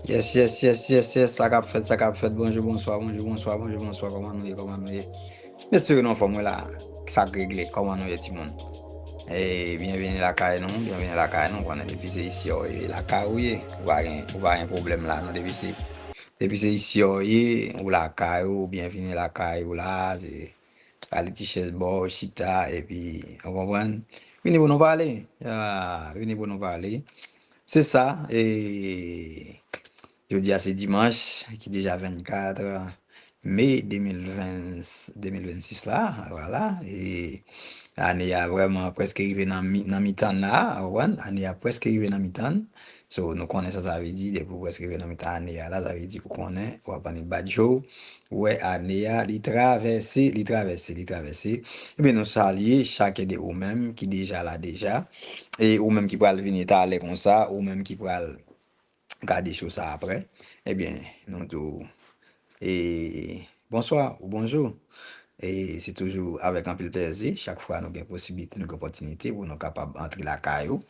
Yes, ça qu'a fait, bonjour, comment nous y? Monsieur, non, faut moi là, ça réglé, comment nous y, Timon? Et bienvenue la caille, non, bienvenue la caille, non, qu'on est depuis c'est ici, et la caille, oui, ou pas un problème là, non, depuis c'est ici, ou la caille, ou bienvenue la caille, ou là, c'est, la petite chaise, bon, chita, et puis, on comprend? Venez pour nous parler, venez pour nous parler. C'est ça, et je dis à c'est dimanche, qui est déjà 24 mai 2026 là, voilà, et l'année a vraiment presque arrivé dans mi-temps là, ouais, l'année a presque arrivé dans mi-temps, so nous connaissons ça, ça veut dire, depuis presque arrivé dans mi-temps, l'année là, ça veut dire qu'on connaît, on va prendre le badjo, ouais, l'année a, li traverser, et bien nous saluer chacun de vous-même qui déjà là déjà, et ou même qui pourra venir t'aller comme ça, ou même qui pourra garder choses ça après, eh bien, nous tous, et bonsoir ou bonjour. Et c'est toujours avec un peu de plaisir, chaque fois nous avons une possibilité, une opportunité pour nous capables d'entrer la caillou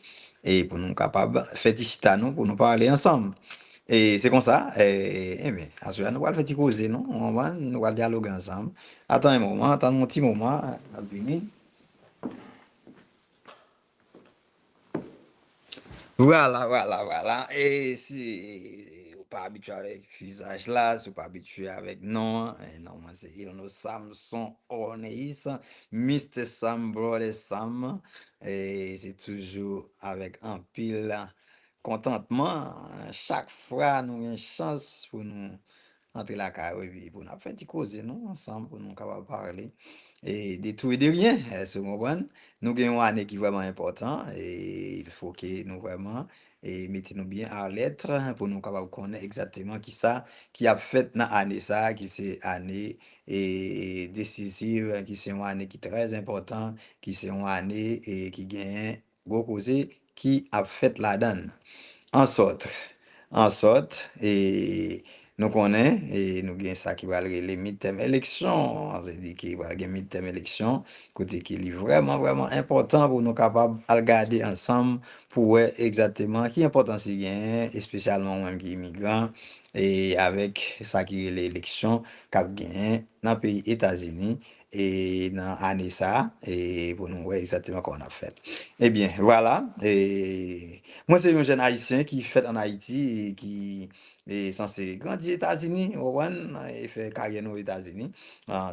et pour nous capables de faire des chita nous pour nous parler ensemble. Et c'est comme ça, et bien, à ce moment, nous allons faire des causer, non? Nous allons dialoguer ensemble. Attends un moment, attends un petit moment, à venir. Voilà. Et si vous pas habitué avec ce visage là, si vous pas habitué avec non, non, moi c'est Ilno Samson Orneis, Mr. Sam, Brother Sam, et c'est toujours avec un pile contentement. Chaque fois, nous avons une chance pour nous entrer la carrière, puis pour nous faire un petit cause, non, ensemble, pour nous capables parler. Et de tout et de rien, se comprendre. Nous avons une année qui est vraiment important et il faut que nous vraiment et mettez-nous bien à lettre pour nous capables connaître exactement qui ça qui a fait dans l'année ça, qui c'est année et décisive, qui c'est une année qui est très importante, qui c'est une année et qui gagne gros causé qui a fait la donne. En sorte, et nous connaissons, et nous avons ça qui va aller les midterm élections, c'est-à-dire qui va aller midterm élections, côté qui est vraiment important pour nous capables de regarder ensemble pour voir exactement qui est important c'est gain, et spécialement même qui est immigrant, et avec ça qui est l'élection qu'a gagné dans le pays États-Unis, et dans l'année ça, et pour nous voir exactement comment on a fait. Eh bien, voilà, et moi, c'est un jeune haïtien qui fait en Haïti et qui est censé grandir aux États-Unis, et fait carrière aux États-Unis.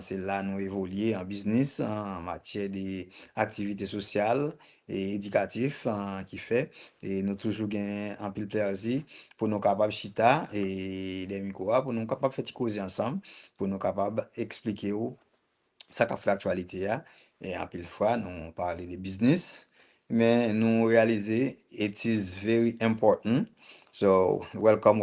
C'est là nous évoluer en business, en matière d'activités sociales et éducatives qui fait. Et nous toujours gain un pile plaisir pour nous capables chita et des micros pour nous capables faire causer ensemble, pour nous capables expliquer où ça qu'a fait l'actualité hein. Et en pile fois nous parler de business mais nous réaliser it is very important, so welcome.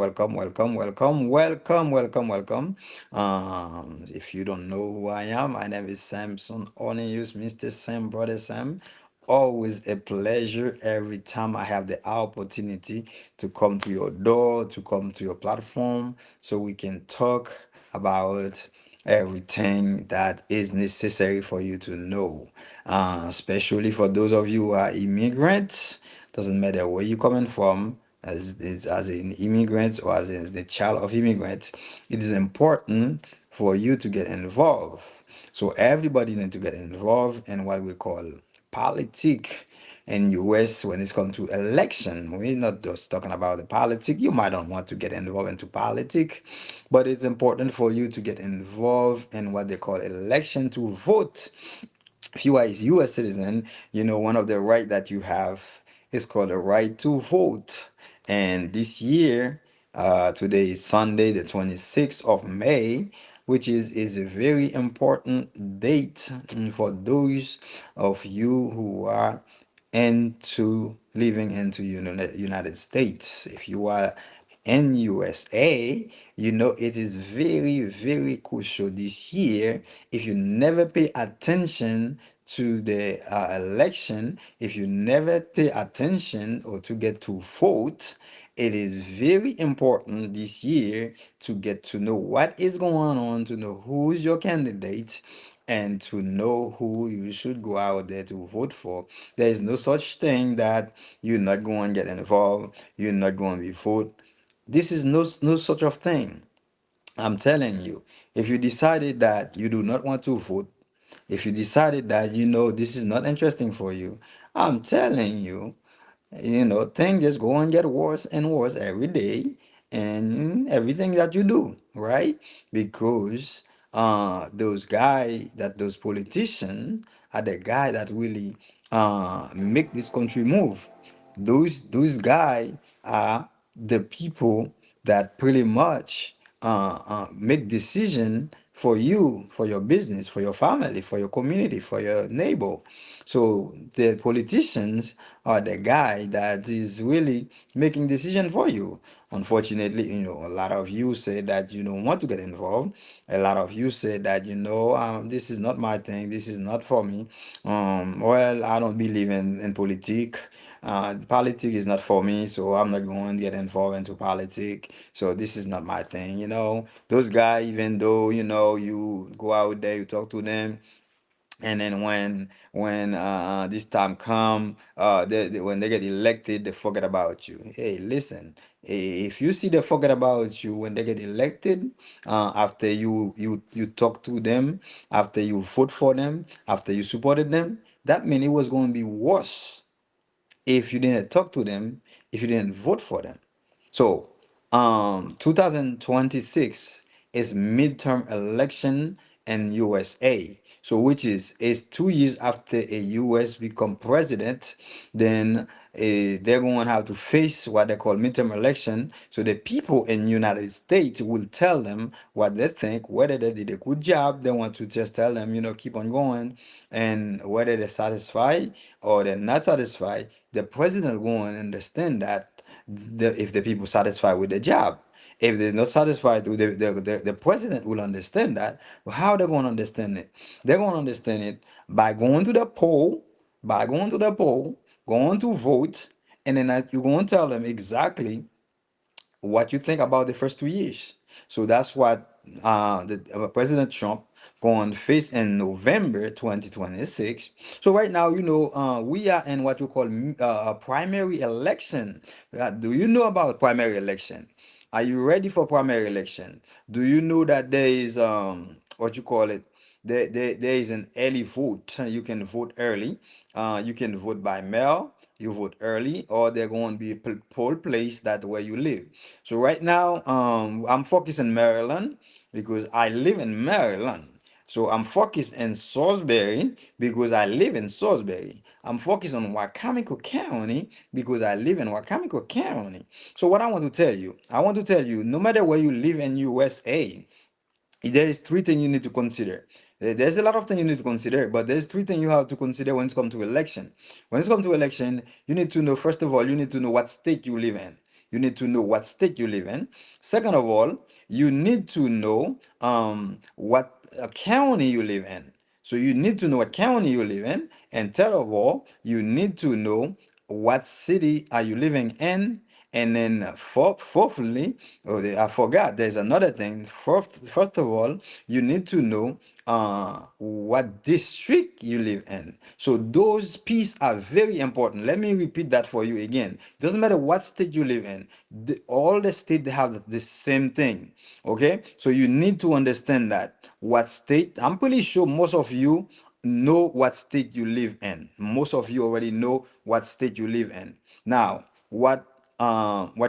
If you don't know who I am, my name is Samson Onius, Mr. Sam, Brother Sam. Always a pleasure every time I have the opportunity to come to your door, to come to your platform, so we can talk about everything that is necessary for you to know. Especially for those of you who are immigrants, doesn't matter where you're coming from, as an immigrant or as the child of immigrants, it is important for you to get involved. So everybody need to get involved in what we call politic in US when it's come to election. We're not just talking about the politics. You might not want to get involved into politics, but it's important for you to get involved in what they call election to vote. If you are a US citizen, you know one of the right that you have is called a right to vote. And this year, today is Sunday, the 26th of May, which is a very important date for those of you who are into living into United States. If you are in USA, you know it is very crucial this year. If you never pay attention to the election, if you never pay attention or to get to vote, it is very important this year to get to know what is going on, to know who is your candidate, and to know who you should go out there to vote for. There is no such thing that you're not going to get involved, you're not going to be vote. This is no such of thing. I'm telling you, if you decided that you do not want to vote, if you decided that this is not interesting for you, I'm telling you, things just go and get worse and worse every day, and everything that you do, right? Because those politicians are the guy that really make this country move. Those guy are the people that pretty much make decision for you, for your business, for your family, for your community, for your neighbor. So the politicians are the guy that is really making decision for you. Unfortunately, a lot of you say that you don't want to get involved. A lot of you say that this is not my thing. This is not for me. Well, I don't believe in politics. Politics is not for me, so I'm not going to get involved into politics. So this is not my thing. Those guys, even though you go out there, you talk to them, and then when this time come, when they get elected, they forget about you. Hey, listen, if you see they forget about you when they get elected, after you talk to them, after you vote for them, after you supported them, that means it was going to be worse if you didn't talk to them, if you didn't vote for them. So, 2026 is midterm election in USA. So, which is 2 years after a US become president, then they're going to have to face what they call midterm election. So the people in United States will tell them what they think, whether they did a good job. They want to just tell them, keep on going, and whether they're satisfied or they're not satisfied. The president will understand that if the people satisfied with the job. If they're not satisfied with the president will understand that. How they going to understand it? They're going to understand it by going to the poll, going to vote, and then you're going to tell them exactly what you think about the first 2 years. So that's what President Trump going to face in November 2026. So right now, we are in what we call a primary election. Do you know about primary election? Are you ready for primary election? Do you know that there is what you call it? There is an early vote. You can vote early. You can vote by mail. You vote early, or they're going to be a poll place that where you live. So right now, I'm focused in Maryland because I live in Maryland. So I'm focused in Salisbury because I live in Salisbury. I'm focused on Wacomico County because I live in Wacomico County. So what I want to tell you, no matter where you live in USA, there is three things you need to consider. There's a lot of things you need to consider, but there's three things you have to consider when it comes to election. When it comes to election, you need to know, first of all, you need to know what state you live in. You need to know what state you live in. Second of all, you need to know what county you live in. So you need to know what county you live in. And third of all, you need to know what city are you living in. And then fourthly, I forgot, there's another thing. First of all, you need to know what district you live in. So those pieces are very important. Let me repeat that for you again. Doesn't matter what state you live in, all the states have the same thing. Okay, so you need to understand that what state. I'm pretty sure most of you know what state you live in. Most of you already know what state you live in. Now, what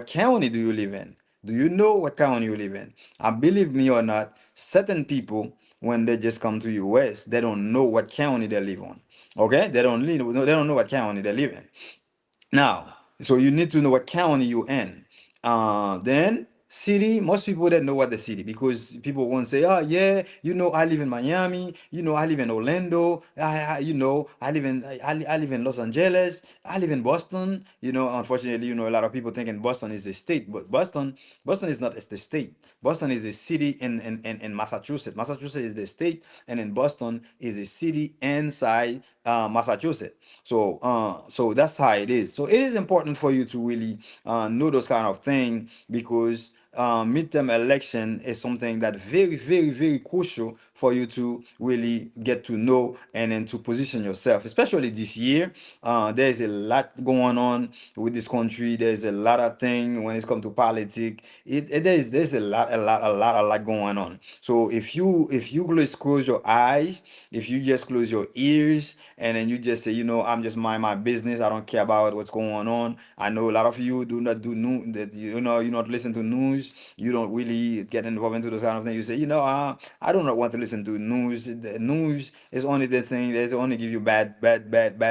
county do you live in? Do you know what county you live in? Believe me or not, certain people when they just come to US, they don't know what county they live on. Okay, they don't know what county they live in. Now, so you need to know what county you in. Then city, most people don't know what the city, because people won't say, oh yeah, I live in Miami, I live in Orlando, I live in I live in Los Angeles, I live in Boston. Unfortunately, a lot of people thinking Boston is a state, but Boston is not the state. Boston is a city in Massachusetts. Massachusetts is the state, and in Boston is a city inside Massachusetts. So that's how it is. So it is important for you to really know those kind of things, because midterm election is something that very, very, very crucial for you to really get to know and then to position yourself, especially this year. There's a lot going on with this country. There's a lot of things when it's come to politics. There's a lot going on. So if you just close your eyes, if you just close your ears, and then you just say, I'm just mind my business. I don't care about what's going on. I know a lot of you do not do news, that you not listen to news. You don't really get involved into those kind of things. You say, I do not want to listen to news. The news is only the thing that's only give you bad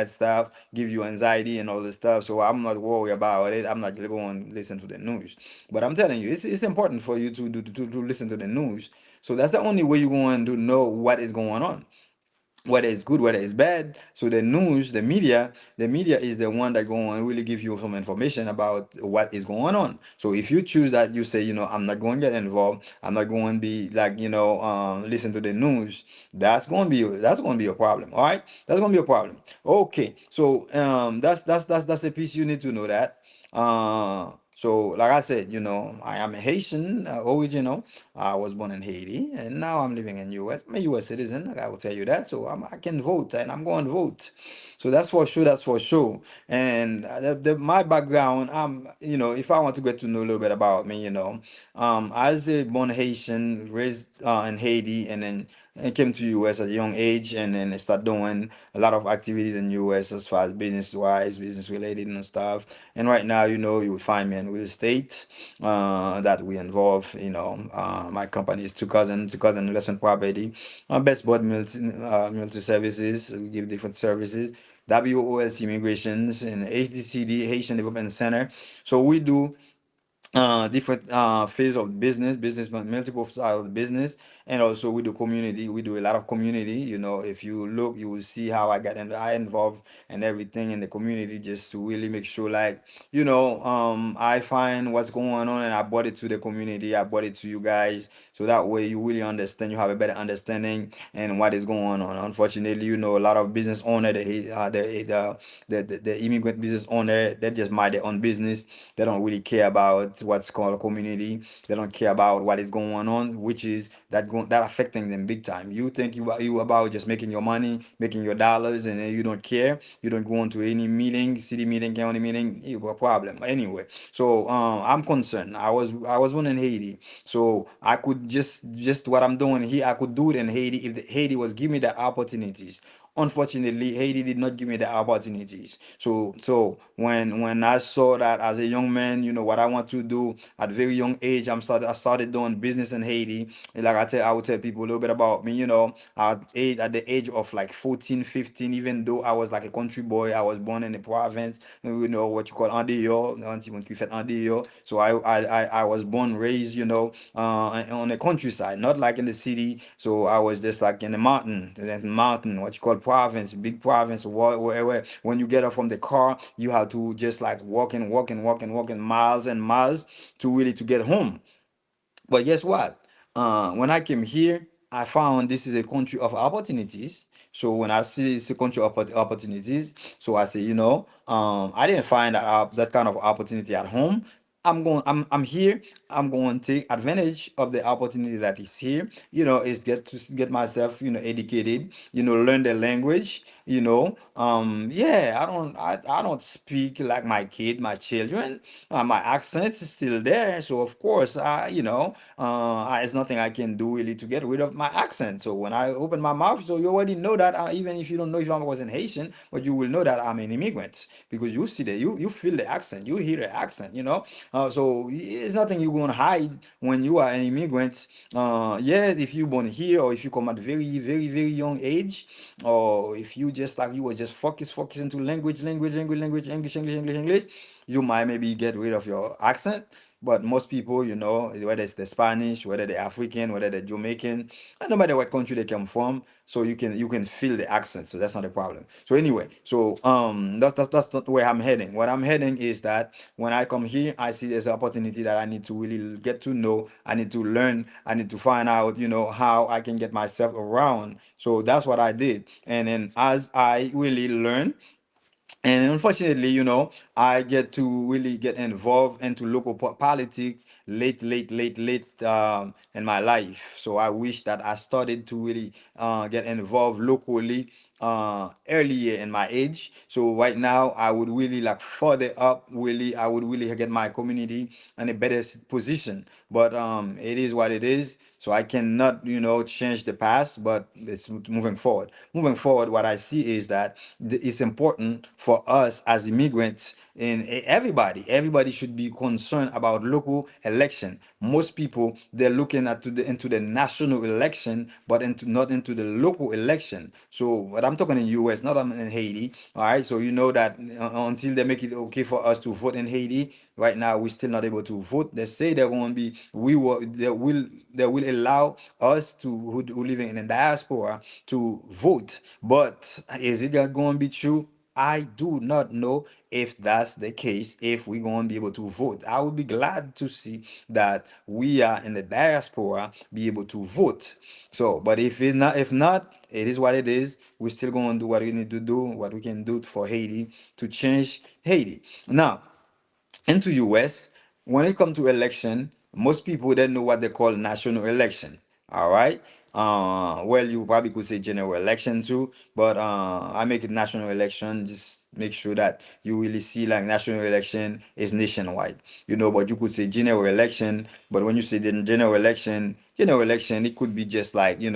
stuff, give you anxiety and all this stuff. So I'm not worried about it. I'm not going to listen to the news. But I'm telling you, it's important for you to listen to the news. So that's the only way you're going to know what is going on, whether it's good, whether it's bad. So the news, the media is the one that going to really give you some information about what is going on. So if you choose that, you say, I'm not going to get involved, I'm not going to be like, listen to the news. That's going to be a problem. All right, that's going to be a problem. Okay, so that's a piece you need to know that. So like I said, I am a Haitian original. I was born in Haiti, and now I'm living in U.S. I'm a U.S. citizen. Like, I will tell you that. So I can vote, and I'm going to vote. So that's for sure. That's for sure. And my background, if I want to get to know a little bit about me, as a born Haitian, raised in Haiti, and then I came to U.S. at a young age, and then I started doing a lot of activities in U.S. as far as business wise, business related and stuff. And right now, you would find me in real estate that we involve. My company is two cousin investment property, Best Bud Multi Services. We give different services. WOS Immigrations and HDCD Haitian Development Center. So we do different phase of business, but multiple side of the business. And also we do community. We do a lot of community. If you look, you will see how I involved and everything in the community, just to really make sure, like, I find what's going on and I brought it to the community. I brought it to you guys, so that way you really understand. You have a better understanding and what is going on. Unfortunately, a lot of business owner, the immigrant business owner, they just mind their own business. They don't really care about what's called a community. They don't care about what is going on, which is that affecting them big time. You think you about just making your money, making your dollars, and then you don't care. You don't go into any meeting, city meeting, county meeting. You have a problem anyway. So I'm concerned. I was born in Haiti, so I could just what I'm doing here. I could do it in Haiti if Haiti was giving me the opportunities. Unfortunately, Haiti did not give me the opportunities. So when I saw that as a young man, what I want to do at very young age, I started doing business in Haiti. And like I would tell people a little bit about me. At the age of like 14, 15, even though I was like a country boy, I was born in the province. What you call Andeyo, Andeyo. So I was born, raised, on the countryside, not like in the city. So I was just like in the mountain, what you call province, big province, where when you get up from the car, you have to just like walking miles and miles to really to get home. But guess what? When I came here, I found this is a country of opportunities. So when I see it's a country of opportunities, so I say, I didn't find that kind of opportunity at home. I'm here. I'm going to take advantage of the opportunity that is here. Is get myself, educated. Learn the language. Yeah, I don't speak like my kid, my children. My accent is still there, so of course, there's nothing I can do really to get rid of my accent. So when I open my mouth, so you already know that, even if you don't know if I wasn't Haitian, but you will know that I'm an immigrant, because you see that you feel the accent, you hear the accent. So it's nothing you're gonna hide when you are an immigrant. Yeah, if you born here, or if you come at very, very, very young age, or if you just like you were just focus into language, English, you might maybe get rid of your accent. But most people, whether it's the Spanish, whether they're African, whether they're Jamaican, and no matter what country they come from, so you can feel the accent. So that's not a problem. So anyway, so that's not where I'm heading. What I'm heading is that when I come here, I see there's an opportunity that I need to really get to know. I need to learn. I need to find out, how I can get myself around. So that's what I did. And then as I really learn, and unfortunately, I get to really get involved into local politics late in my life. So I wish that I started to really get involved locally earlier in my age. So right now I would really like further up really I would really get my community in a better position. But it is what it is. So I cannot, change the past, but it's moving forward. Moving forward, what I see is that it's important for us as immigrants and everybody should be concerned about local election. Most people they're looking at into the national election, but not into the local election. So what I'm talking in US, not in Haiti. All right, so you know that until they make it okay for us to vote in Haiti, right now we're still not able to vote. They say they're going to be they will allow us who living in the diaspora to vote, but is it going to be true? I do not know if that's the case, if we're going to be able to vote. I would be glad to see that we are in the diaspora be able to vote. So, but if not, it is what it is. We're still going to do what we need to do, what we can do for Haiti to change Haiti. Now, into US, when it comes to election, most people don't know what they call national election. All right. Well, you probably could say general election too, but I make it national election. Just make sure that you really see like national election is nationwide. But you could say general election. But when you say the general election, it could be just like in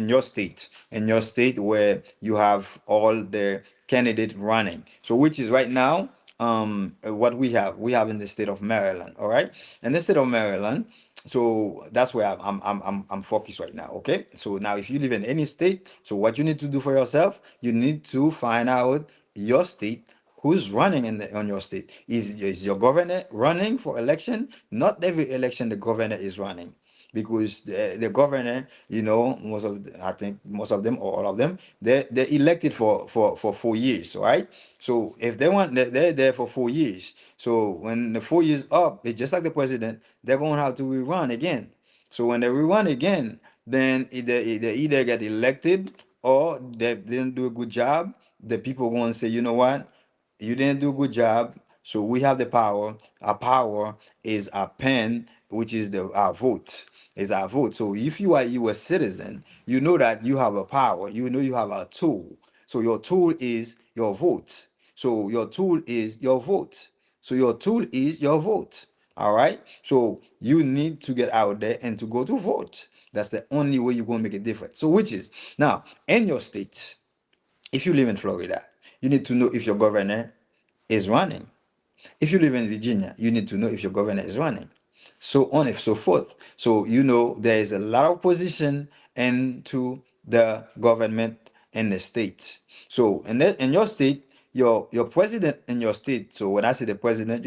your state where you have all the candidate running. So which is right now what we have in the state of Maryland. All right, in the state of Maryland. So that's where I'm focused right now. Okay, so now if you live in any state, so what you need to do for yourself, you need to find out your state, who's running on your state. Is your governor running for election? Not every election the governor is running, because the governor, I think most of them or all of them, they're elected for 4 years, right? So if they're there for 4 years. So when the 4 years up, it's just like the president, they're going to have to rerun again. So when they rerun again, then they either get elected or they didn't do a good job. The people going to say, you know what? You didn't do a good job. So we have the power. Our power is our pen, which is our vote. Is our vote. So if you are a U.S. citizen, you know that you have a power. You know you have a tool. So your tool is your vote. So your tool is your vote. So your tool is your vote. All right. So you need to get out there and to go to vote. That's the only way you're going to make a difference. So which is now in your state, if you live in Florida, you need to know if your governor is running. If you live in Virginia, you need to know if your governor is running. So on and so forth. So there is a lot of position into the government in the states. So in your state, your president in your state. So when I say the president,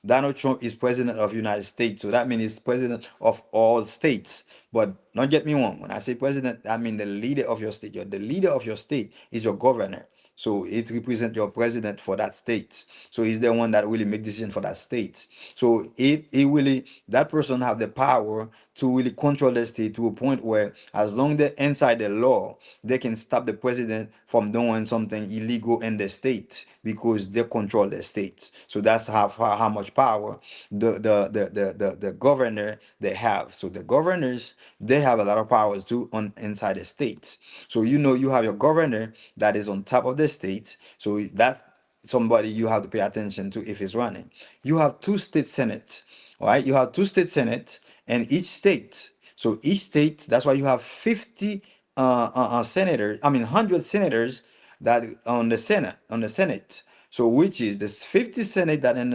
Donald Trump is president of United States. So that means he's president of all states. But don't get me wrong. When I say president, I mean the leader of your state. The leader of your state is your governor. So it represents your president for that state. So he's the one that really make decision for that state. So it really that person have the power to really control the state to a point where as long they're inside the law, they can stop the president from doing something illegal in the state because they control the state. So that's how much power the governor they have. So the governors they have a lot of powers too on inside the states. So you have your governor that is on top of the state. So that somebody you have to pay attention to if he's running. You have two state senate, all right? You have two state senate and each state. So each state, that's why you have 50 senators, I mean 100 senators that on the Senate. So which is this 50 Senate that in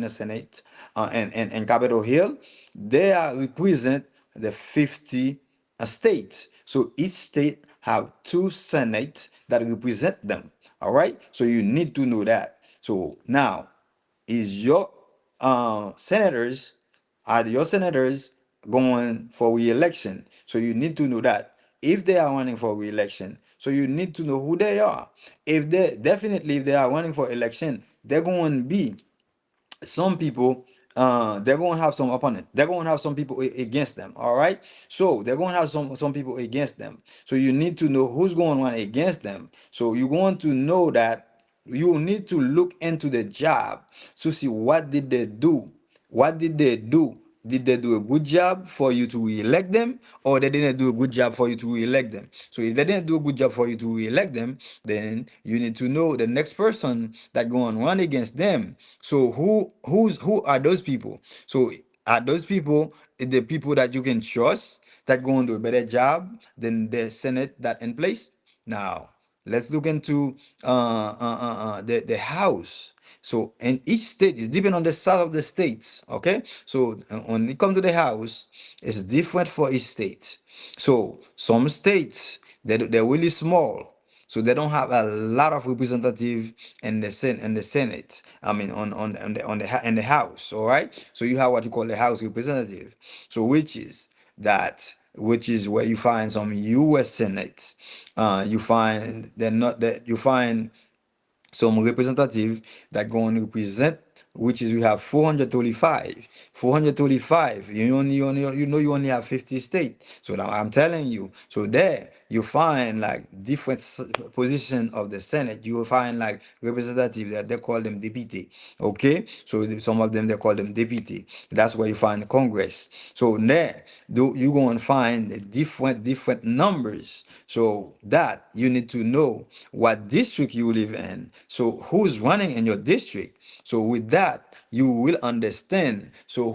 the Senate and Capitol Hill, they are represent the 50 states. So each state have two Senate that represent them. All right. So you need to know that. So now is your senators are your senators going for re-election? So you need to know that if they are running for re-election, so you need to know who they are. If they are running for election, they're going to be some people they're going to have some opponent. They're going to have some people against them. All right. So they're going to have some people against them. So you need to know who's going on against them. So you want to know that you need to look into the job to see what did they do. What did they do? Did they do a good job for you to re-elect them, or they didn't do a good job for you to re-elect them? So if they didn't do a good job for you to re-elect them, then you need to know the next person that going to run against them. So who are those people? So are those people the people that you can trust that going to do a better job than the Senate that in place? Now let's look into the House. So in each state is depending on the size of the states. Okay, so when it comes to the House, it's different for each state. So some states they're really small, so they don't have a lot of representative in the Senate. I mean, in the House. All right. So you have what you call the House representative. So which is where you find some U.S. Senate. You find they're not that you find some representative that going to represent, which is we have 435 you only have 50 states. So now I'm telling you, so there you find like different position of the Senate. You will find like representative that they call them deputy. Okay, so some of them they call them deputy. That's where you find Congress. So there you going to find the different numbers. So that you need to know what district you live in. So who's running in your district. So with that, you will understand. So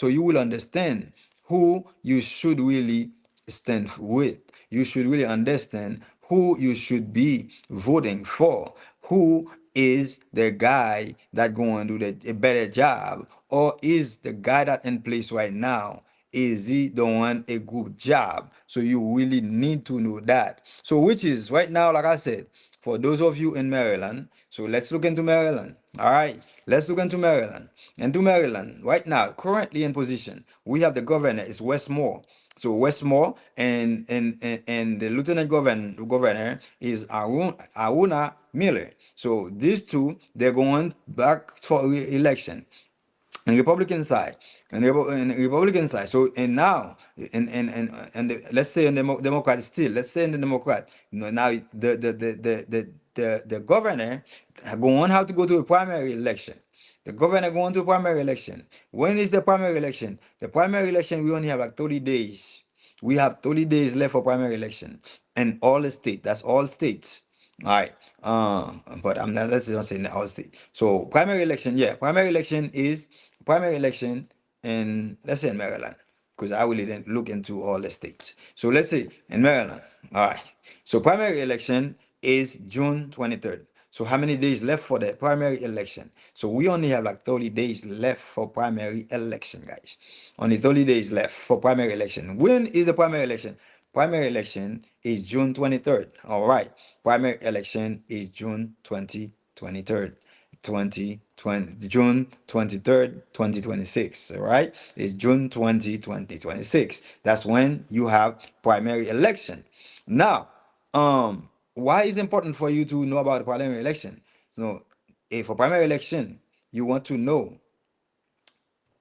you will understand who you should really stand with. You should really understand who you should be voting for. Who is the guy that going to do a better job, or is the guy that in place right now, is he the one a good job? So you really need to know that. So which is right now, like I said, for those of you in Maryland, so let's look into Maryland. All right, let's look into Maryland. Into Maryland right now, currently in position, we have the governor is Westmore. So Westmore and the lieutenant governor is Aruna Miller. So these two, they're going back for election and Republican side, and Republican side. So and now, let's say in the Democrat still, let's say in the Democrat, now the governor going have to go to a primary election. The governor going to a primary election. When is the primary election? The primary election we only have like 30 days. We have 30 days left for primary election, and all the state. That's all states. All right. But I'm not. Let's not say all state. So primary election. Yeah, primary election in, let's say, in Maryland, because I really didn't look into all the states. So let's say in Maryland. All right. So primary election is June 23rd. So how many days left for the primary election? So we only have like 30 days left for primary election, guys. Only 30 days left for primary election. When is the primary election? Primary election is June 23rd. All right. Primary election is June 23rd. 2020 June 23rd, 2026. All right, it's June 20, 2026. That's when you have primary election. Now, why is it important for you to know about the primary election? So if for primary election you want to know,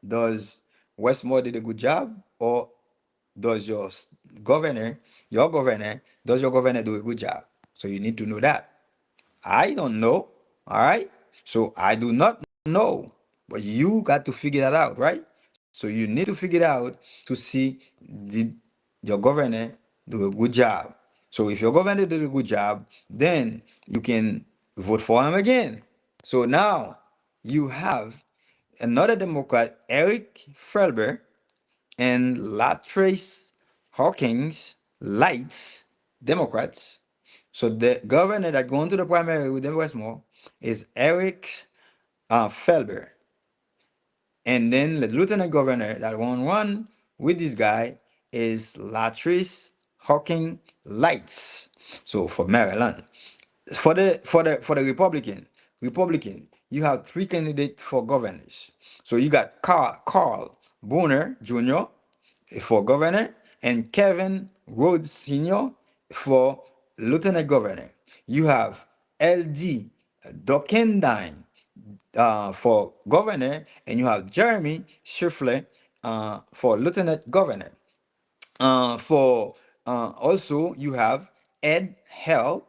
does Westmore did a good job, or does governor, does your governor do a good job? So you need to know that. I don't know. All right. So I do not know, but you got to figure that out, right? So you need to figure it out to see did your governor do a good job. So if your governor did a good job, then you can vote for him again. So now you have another Democrat, Eric Felber, and Latrice Hawkins, Lights, Democrats. So the governor that going to the primary with the Westmore is Eric Felber. And then the lieutenant governor that won't run with this guy is Latrice Hawking Lights. So for Maryland. For the Republican, you have three candidates for governors. So you got Carl Bonner Jr. for governor, and Kevin Rhodes Sr. for lieutenant governor. You have LD Dokendine for governor, and you have Jeremy Schiffler for lieutenant governor. For Also, you have Ed Hell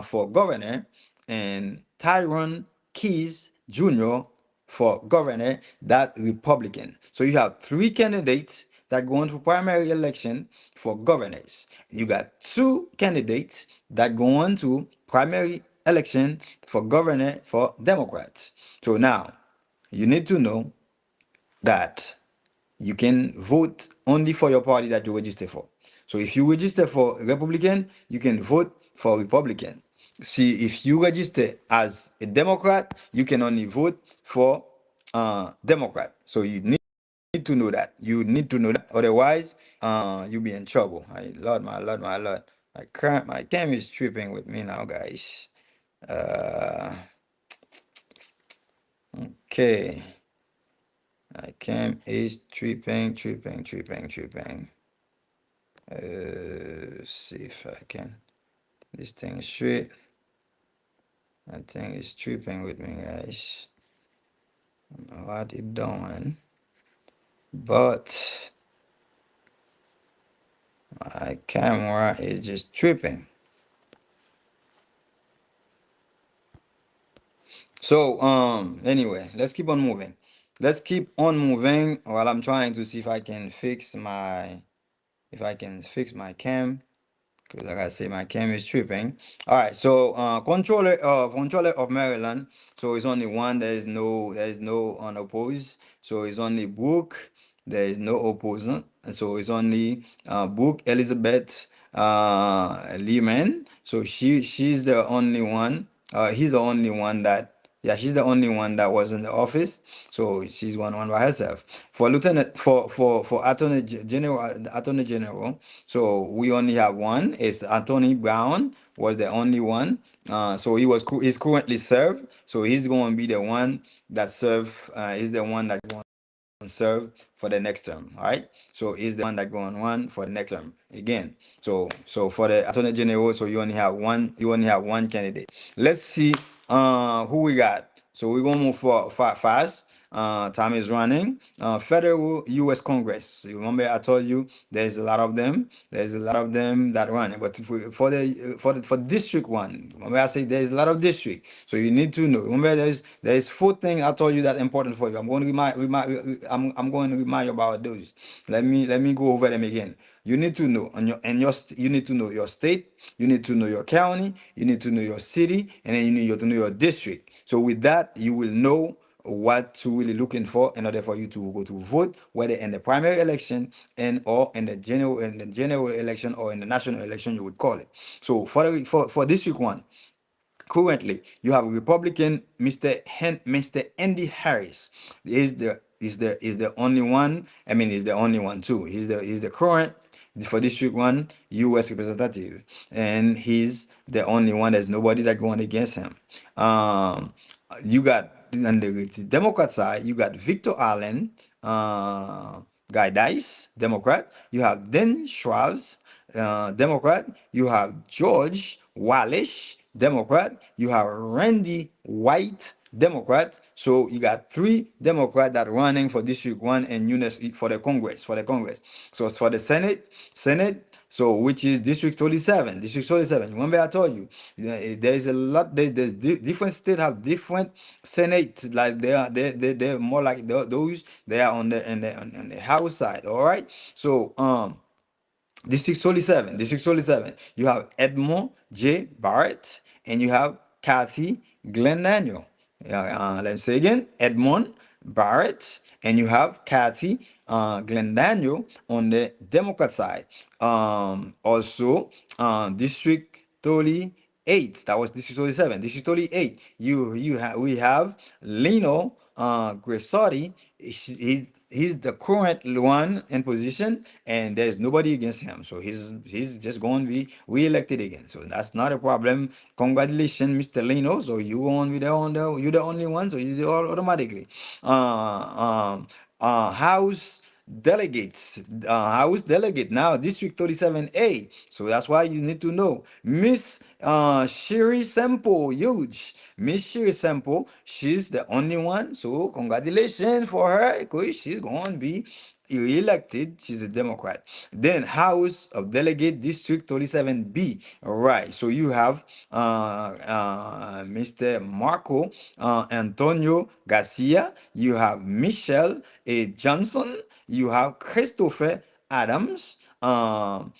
for governor, and Tyrone Keys Jr. for governor, that Republican. So you have three candidates that go into primary election for governors. You got two candidates that go on to primary election for governor for Democrats. So now you need to know that you can vote only for your party that you register for. So if you register for Republican, you can vote for Republican. See, if you register as a Democrat, you can only vote for Democrat. So you need to know that. You need to know that. Otherwise, you'll be in trouble. Lord, my Lord, my Lord. My cam is tripping with me now, guys. Uh, okay. My cam is tripping. See if I can. This thing is straight. That thing is tripping with me, guys. I don't know what it doing, but my camera is just tripping. So anyway, let's keep on moving. Let's keep on moving while I'm trying to see if I can fix my cam. Because like I say, my cam is tripping. All right, so controller of Maryland. So it's only one. There is no unopposed. So it's only Brooke. There is no opposant. And so it's only Brooke Elizabeth Lehman. So she's the only one. He's the only one that, yeah, she's the only one that was in the office. So she's one by herself. For lieutenant, for attorney general. So we only have one. It's Anthony Brown was the only one. So he's currently served. So he's going to be the one that serve. He's the one that serve for the next term. All right. So he's the one that going to run for the next term again. So for the attorney general, so you only have one. You only have one candidate. Let's see who we got. So we're gonna move fast. Time is running. Federal U.S. Congress. You remember I told you there's a lot of them. There's a lot of them that run. But for district one, remember I say there's a lot of district. So you need to know. Remember there's four things I told you that important for you. I'm going to remind you about those. Let me go over them again. You need to know you need to know your state, you need to know your county, you need to know your city, and then you need to know your district. So with that, you will know what to really looking for in order for you to go to vote, whether in the primary election and or in the general election or in the national election, you would call it. So for district one, currently you have Republican Mr. Andy Harris is the only one. I mean, he's the only one too. He's the current for District 1 U.S. representative, and he's the only one. There's nobody that going against him. You got on the Democrat side, you got Victor Allen, Guy Dice, Democrat. You have Dan Schwartz, Democrat. You have George Wallace, Democrat. You have Randy White, Democrat. So you got three Democrats that running for District 1 and UNES for the Congress. So it's for the Senate. So which is District 37. District 37. Remember I told you, there's a lot. Different states have different Senate. Like they're more like those. They are on the House side. All right. So District 47. You have Edmond J. Barrett and you have Kathy Glenn Daniel. Let's say again, Edmond Barrett and you have Kathy Glenn Daniel on the Democrat side. Also, District 38. That was District 37. District 38. We have Lino Grissotti. He's the current one in position, and there's nobody against him. So he's just going to be re-elected again. So that's not a problem. Congratulations, Mr. Lino. So you going to be you're the only one. So you do automatically. House House delegate now, District 37A. So that's why you need to know Miss Sherry Semple, huge. Miss Sherry Semple, she's the only one. So congratulations for her, because she's going to be elected. She's a Democrat. Then House of Delegate District 37B. All right. So you have Mr. Marco Antonio Garcia. You have Michelle A. Johnson. You have Christopher Adams. That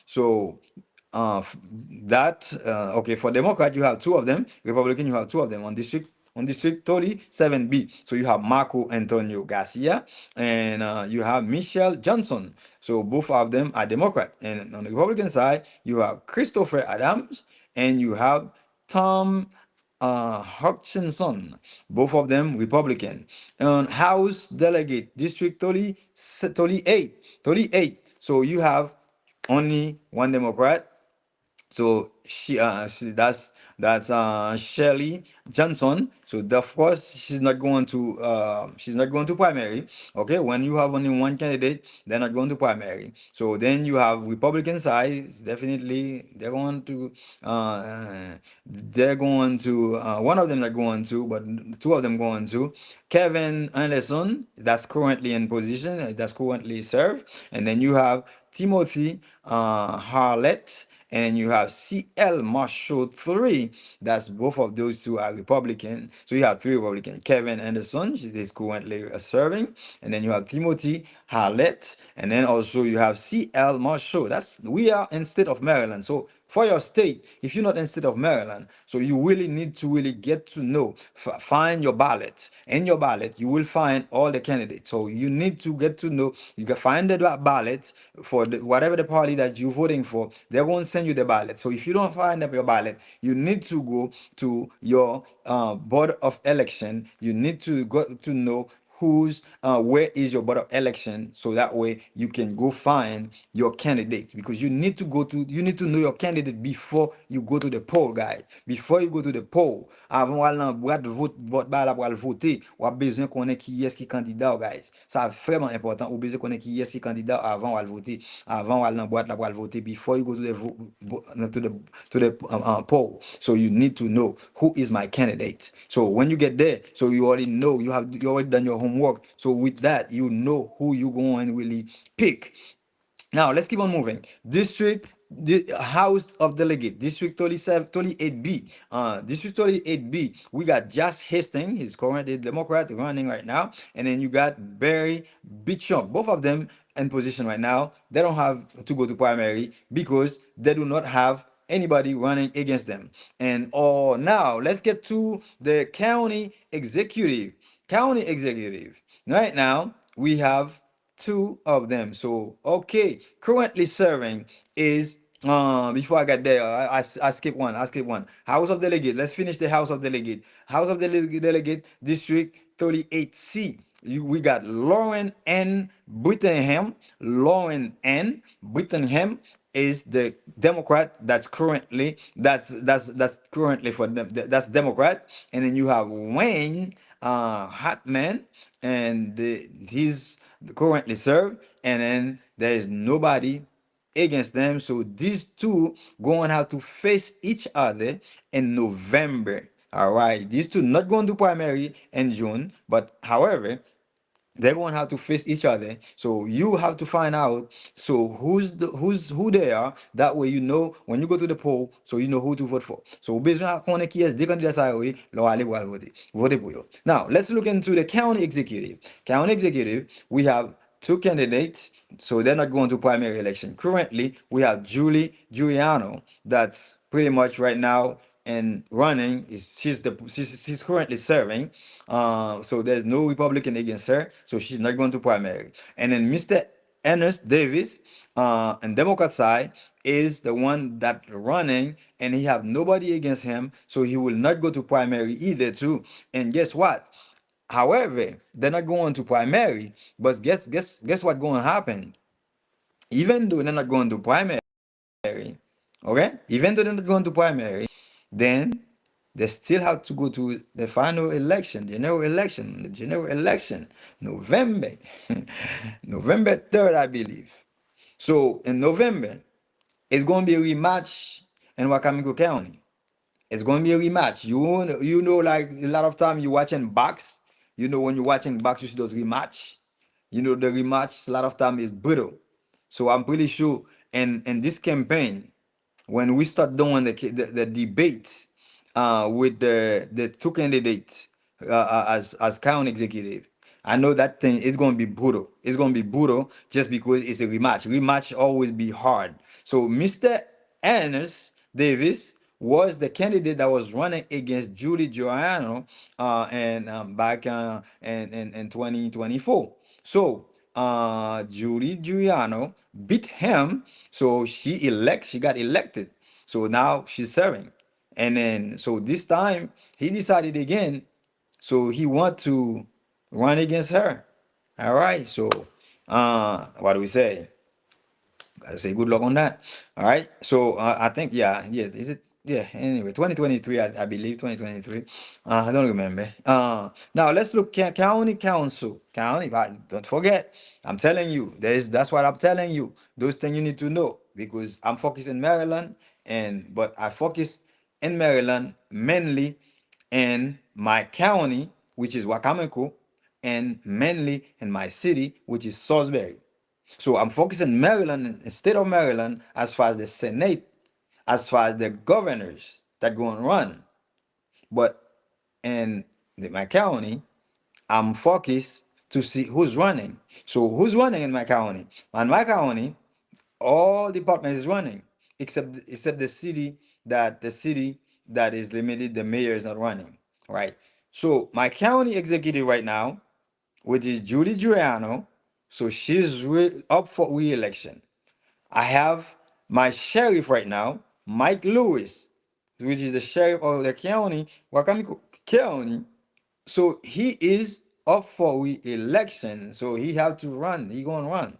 okay, for Democrat you have two of them, Republican you have two of them on district 37B. So you have Marco Antonio Garcia and you have Michelle Johnson. So both of them are Democrat. And on the Republican side, you have Christopher Adams and you have Tom Hutchinson, both of them Republican. On House Delegate District 38. So you have only one Democrat. So that's Shirley Johnson. So of course she's not going to primary. Okay, when you have only one candidate, they're not going to primary. So then you have Republican side. Definitely, they're going to one of them are going to, but two of them going to Kevin Anderson. That's currently in position. That's currently served, and then you have Timothy Harlett and you have CL Marshall 3. That's both of those two are Republican. So you have three Republican. Kevin Anderson, she is currently serving, and then you have Timothy Harlett, and then also you have CL Marshall. That's we are in state of Maryland. So for your state, if you're not in state of Maryland, so you really need to really get to know, find your ballot. In your ballot, you will find all the candidates. So you need to get to know. You can find the ballot for whatever the party that you're voting for. They won't send you the ballot. So if you don't find up your ballot, you need to go to your board of election. You need to go to know who's where is your board of election, so that way you can go find your candidate, because you need to know your candidate before you go to the poll, guys. Before you go to the poll, avant wal nan boîte vote vote ba la pour voter, ou a besoin connaît qui est qui candidat, guys. Ça vraiment important, ou besoin connaît qui est qui candidat avant wal voter, avant wal nan boîte la pour voter, before you go to the poll. So you need to know who is my candidate. So when you get there, so you already know, you already done your homework. So with that, you know who you going to really pick. Now let's keep on moving. The House of Delegate, District 37, 38B. District 38B, we got Josh Hastings, he's currently Democrat running right now. And then you got Barry Bishop. Both of them in position right now. They don't have to go to primary because they do not have anybody running against them. And now let's get to the county executive. County executive. Right now, we have two of them. So, okay, currently serving is before I get there, I skip one. I skip one. House of Delegate. Let's finish the House of Delegate. House of Delegate District 38C. We got Lauren N. Brittingham. Lauren N. Brittingham is the Democrat that's currently for them. That's Democrat. And then you have Wayne Hartman, and he's currently served, and then there is nobody against them. So these two going to have to face each other in November. All right, these two not going to primary in June, but however, they're going to have to face each other. So you have to find out so who they are. That way you know when you go to the poll, so you know who to vote for. So besoin qu'on qui est des candidats ça oui, leur aller pour voter. Voter pour eux. Now let's look into the county executive. County executive, we have two candidates, so they're not going to primary election. Currently, we have Julie Giuliano, that's pretty much right now and running. She's currently serving. So there's no Republican against her, so she's not going to primary. And then Mr. Ernest Davis, and Democrat side, is the one that running, and he have nobody against him, so he will not go to primary either too. And guess what? However, they're not going to primary, but guess what going to happen? Even though they're not going to primary, okay? Even though they're not going to primary, then they still have to go to the final election, the general election, November, November 3rd, I believe. So in November, it's going to be a rematch in Wakamingo County. It's going to be a rematch. You know, like a lot of time you watching box. You know, when you're watching box, you see those rematch. You know, the rematch a lot of time is brutal. So I'm pretty sure in this campaign, when we start doing the debate with the two candidates as county executive, I know that thing is going to be brutal. It's going to be brutal just because it's a rematch. Rematch always be hard. So Mr. Ernest Davis was the candidate that was running against Julie Giuliano and back in 2024. So Julie Giuliano beat him, so she got elected. So now she's serving. And then so this time he decided again, so he want to run against her. All right. So what do we say? Gotta say good luck on that. All right. So I think yeah. Is it yeah? Anyway, 2023. I believe 2023. I don't remember. Now let's look at county council. County. But don't forget. I'm telling you. That's what I'm telling you. Those things you need to know because I'm focused in Maryland but I focus in Maryland mainly in my county, which is Wacomico, and mainly in my city, which is Salisbury. So I'm focusing Maryland and state of Maryland as far as the Senate, as far as the governors that go and run. But in my county, I'm focused to see who's running. So who's running in my county? In my county, all departments is running except the city that is limited, the mayor is not running. Right. So my county executive right now, which is Judy Giuliano, so she's up for re-election. I have my sheriff right now, Mike Lewis, which is the sheriff of the county, Wacomico County. So he is up for re-election. So he have to run. He gonna run.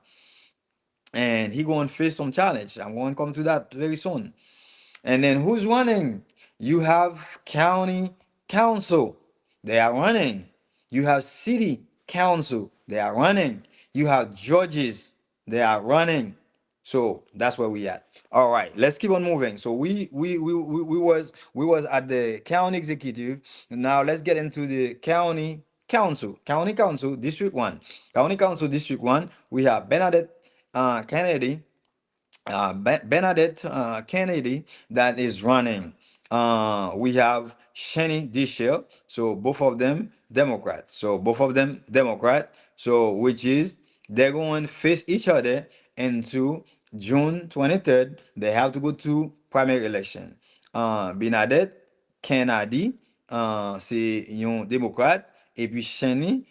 And he gonna face some challenge. I'm gonna come to that very soon. And then who's running? You have county council. They are running. You have city council. They are running. You have judges. They are running. So that's where we at. All right, let's keep on moving. So we was at the county executive. Now let's get into the county council. County council, District 1. County council, District 1. We have Bernadette Kennedy, Bernadette Kennedy that is running. We have Shani Dishel. So both of them Democrats. So both of them Democrat. So which is they're going to face each other into June 23rd. They have to go to primary election. Bernadette Kennedy, c'est un démocrate. Et puis Shani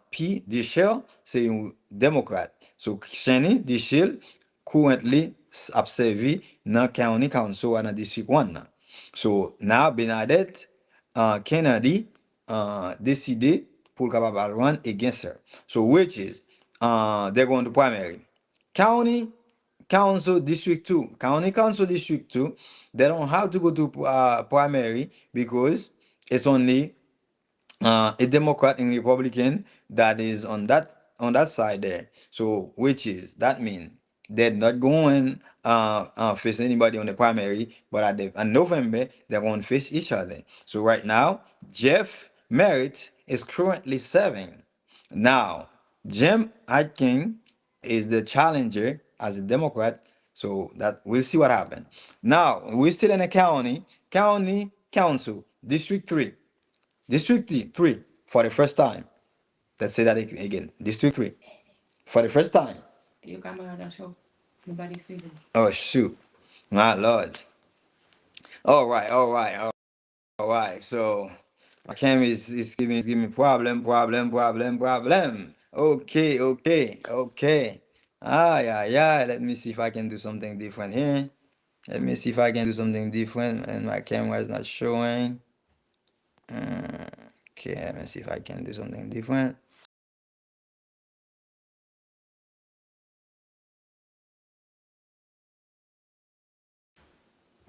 P. Dishel, c'est un démocrate. So Shani Dishel currently observe dans county council and district 1 nan. So now Bernadette Kennedy décidé pour capable run against her. So which is they're going to primary. County Council District 2. County Council District 2, they don't have to go to primary because it's only a Democrat and Republican that is on that side there. So which is that mean they're not going face anybody on the primary, but in November they're going to face each other. So right now, Jeff Merritt is currently serving. Now, Jim Atkin is the challenger as a Democrat. So that we'll see what happens. Now we're still in a county council, District 3. District 3 for the first time. Let's say that again. District 3 for the first time. You got my other show. Nobody see them. Oh shoot. My Lord. All right. So my camera is giving me problem. Okay. Yeah. Let me see if I can do something different here. Let me see if I can do something different and my camera is not showing. Okay, let me see if I can do something different.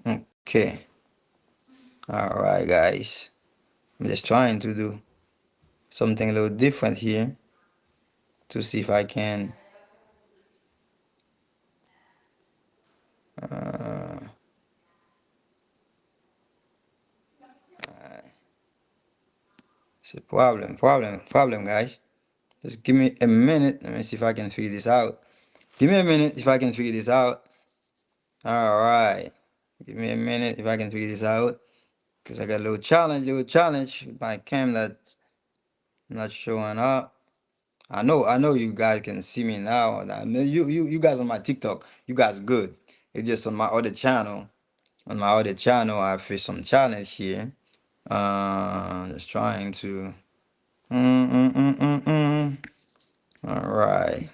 Okay. All right, guys. I'm just trying to do something a little different here to see if I can. Uh, It's a problem, guys. Just give me a minute. Let me see if I can figure this out. Give me a minute if I can figure this out. All right. Give me a minute if I can figure this out. Because I got a little challenge with my cam that's not showing up. I know you guys can see me now. I mean, you guys on my TikTok, you guys good. It's just on my other channel. On my other channel, I face some challenge here. Just trying to. Mm. All right.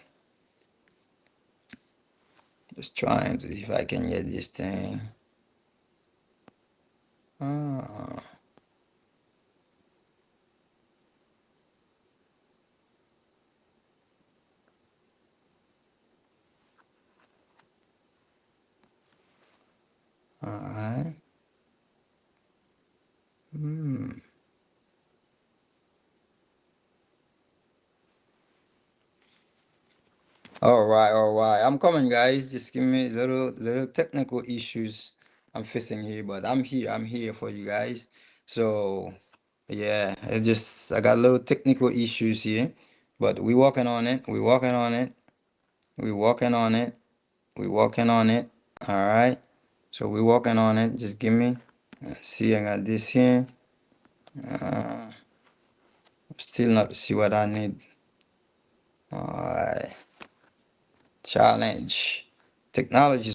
Just trying to see if I can get this thing. Uh, all right. Hmm. All right. I'm coming, guys. Just give me little technical issues I'm facing here, but I'm here. I'm here for you guys. So yeah, it just I got little technical issues here, but we working on it. We working on it. We working on it. We working on it. All right. So we working on it. Just give me. Let's see, I got this here. Uh, Still not see what I need. All right. Challenge. Technology.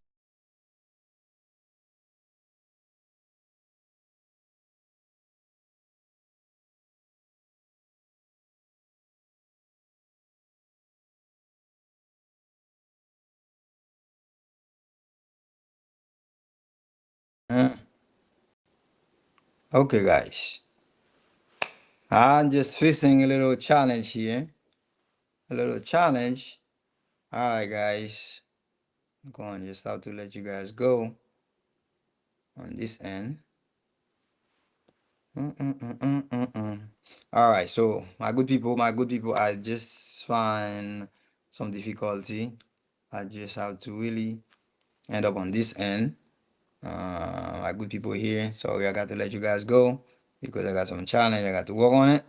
Uh, Okay, guys. I'm just facing a little challenge here. A little challenge. All right, guys. I'm going just have to let you guys go on this end. Mm. All right, so my good people, I just find some difficulty. I just have to really end up on this end. My good people here. Sorry, I got to let you guys go because I got some challenge. I got to work on it.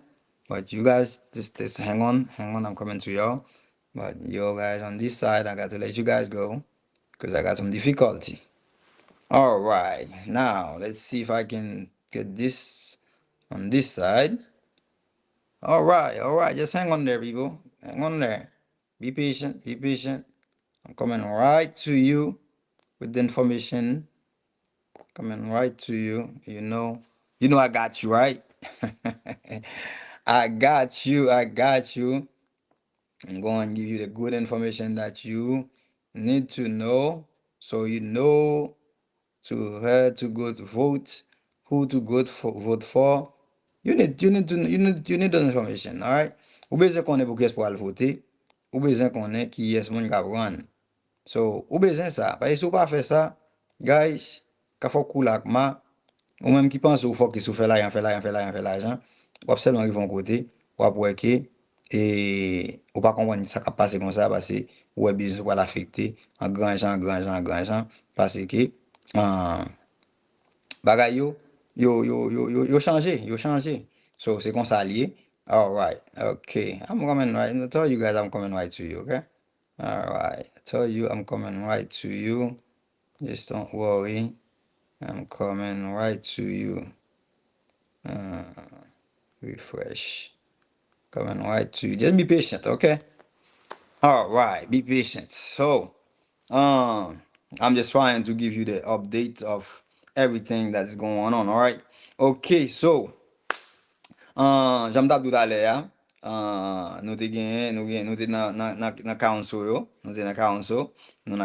But you guys, just hang on. I'm coming to y'all. But you guys on this side, I got to let you guys go because I got some difficulty. All right, now let's see if I can get this on this side. All right, just hang on there, people. Hang on there. Be patient, be patient. I'm coming right to you with the information. Coming right to you. You know I got you, right? I got you, I got you. I'm going to give you the good information that you need to know so you know to where to go to vote, who to vote for. You need those information, all right? Ou besoin connaître pour qui est pour aller voter, ou besoin connaître qui est mon qui run. So, ou besoin ça. Parce que si vous pas fait ça, guys, quand faut cool avec ma, ou même qui pense ou faut que fait là, fait l'argent, ou seulement ils vont côté, ou après que et ou pas comprendre ça qui passe comme ça parce que ouais business va l'affecter en grand gens parce que euh, bagay yo changé, yo changé. So c'est comme ça lié. All right. Okay. I'm coming right. I told you guys I'm coming right to you, okay? All right. I told you I'm coming right to you. Just don't worry. I'm coming right to you. Uh, Refresh. Coming right to you. Just be patient, okay? All right. Be patient. So, um, I'm just trying to give you the update of everything that's going on. All right. Okay. So, jam tap tout ale ya, nou te genyen, nou te nan council yo, nou te nan council, nou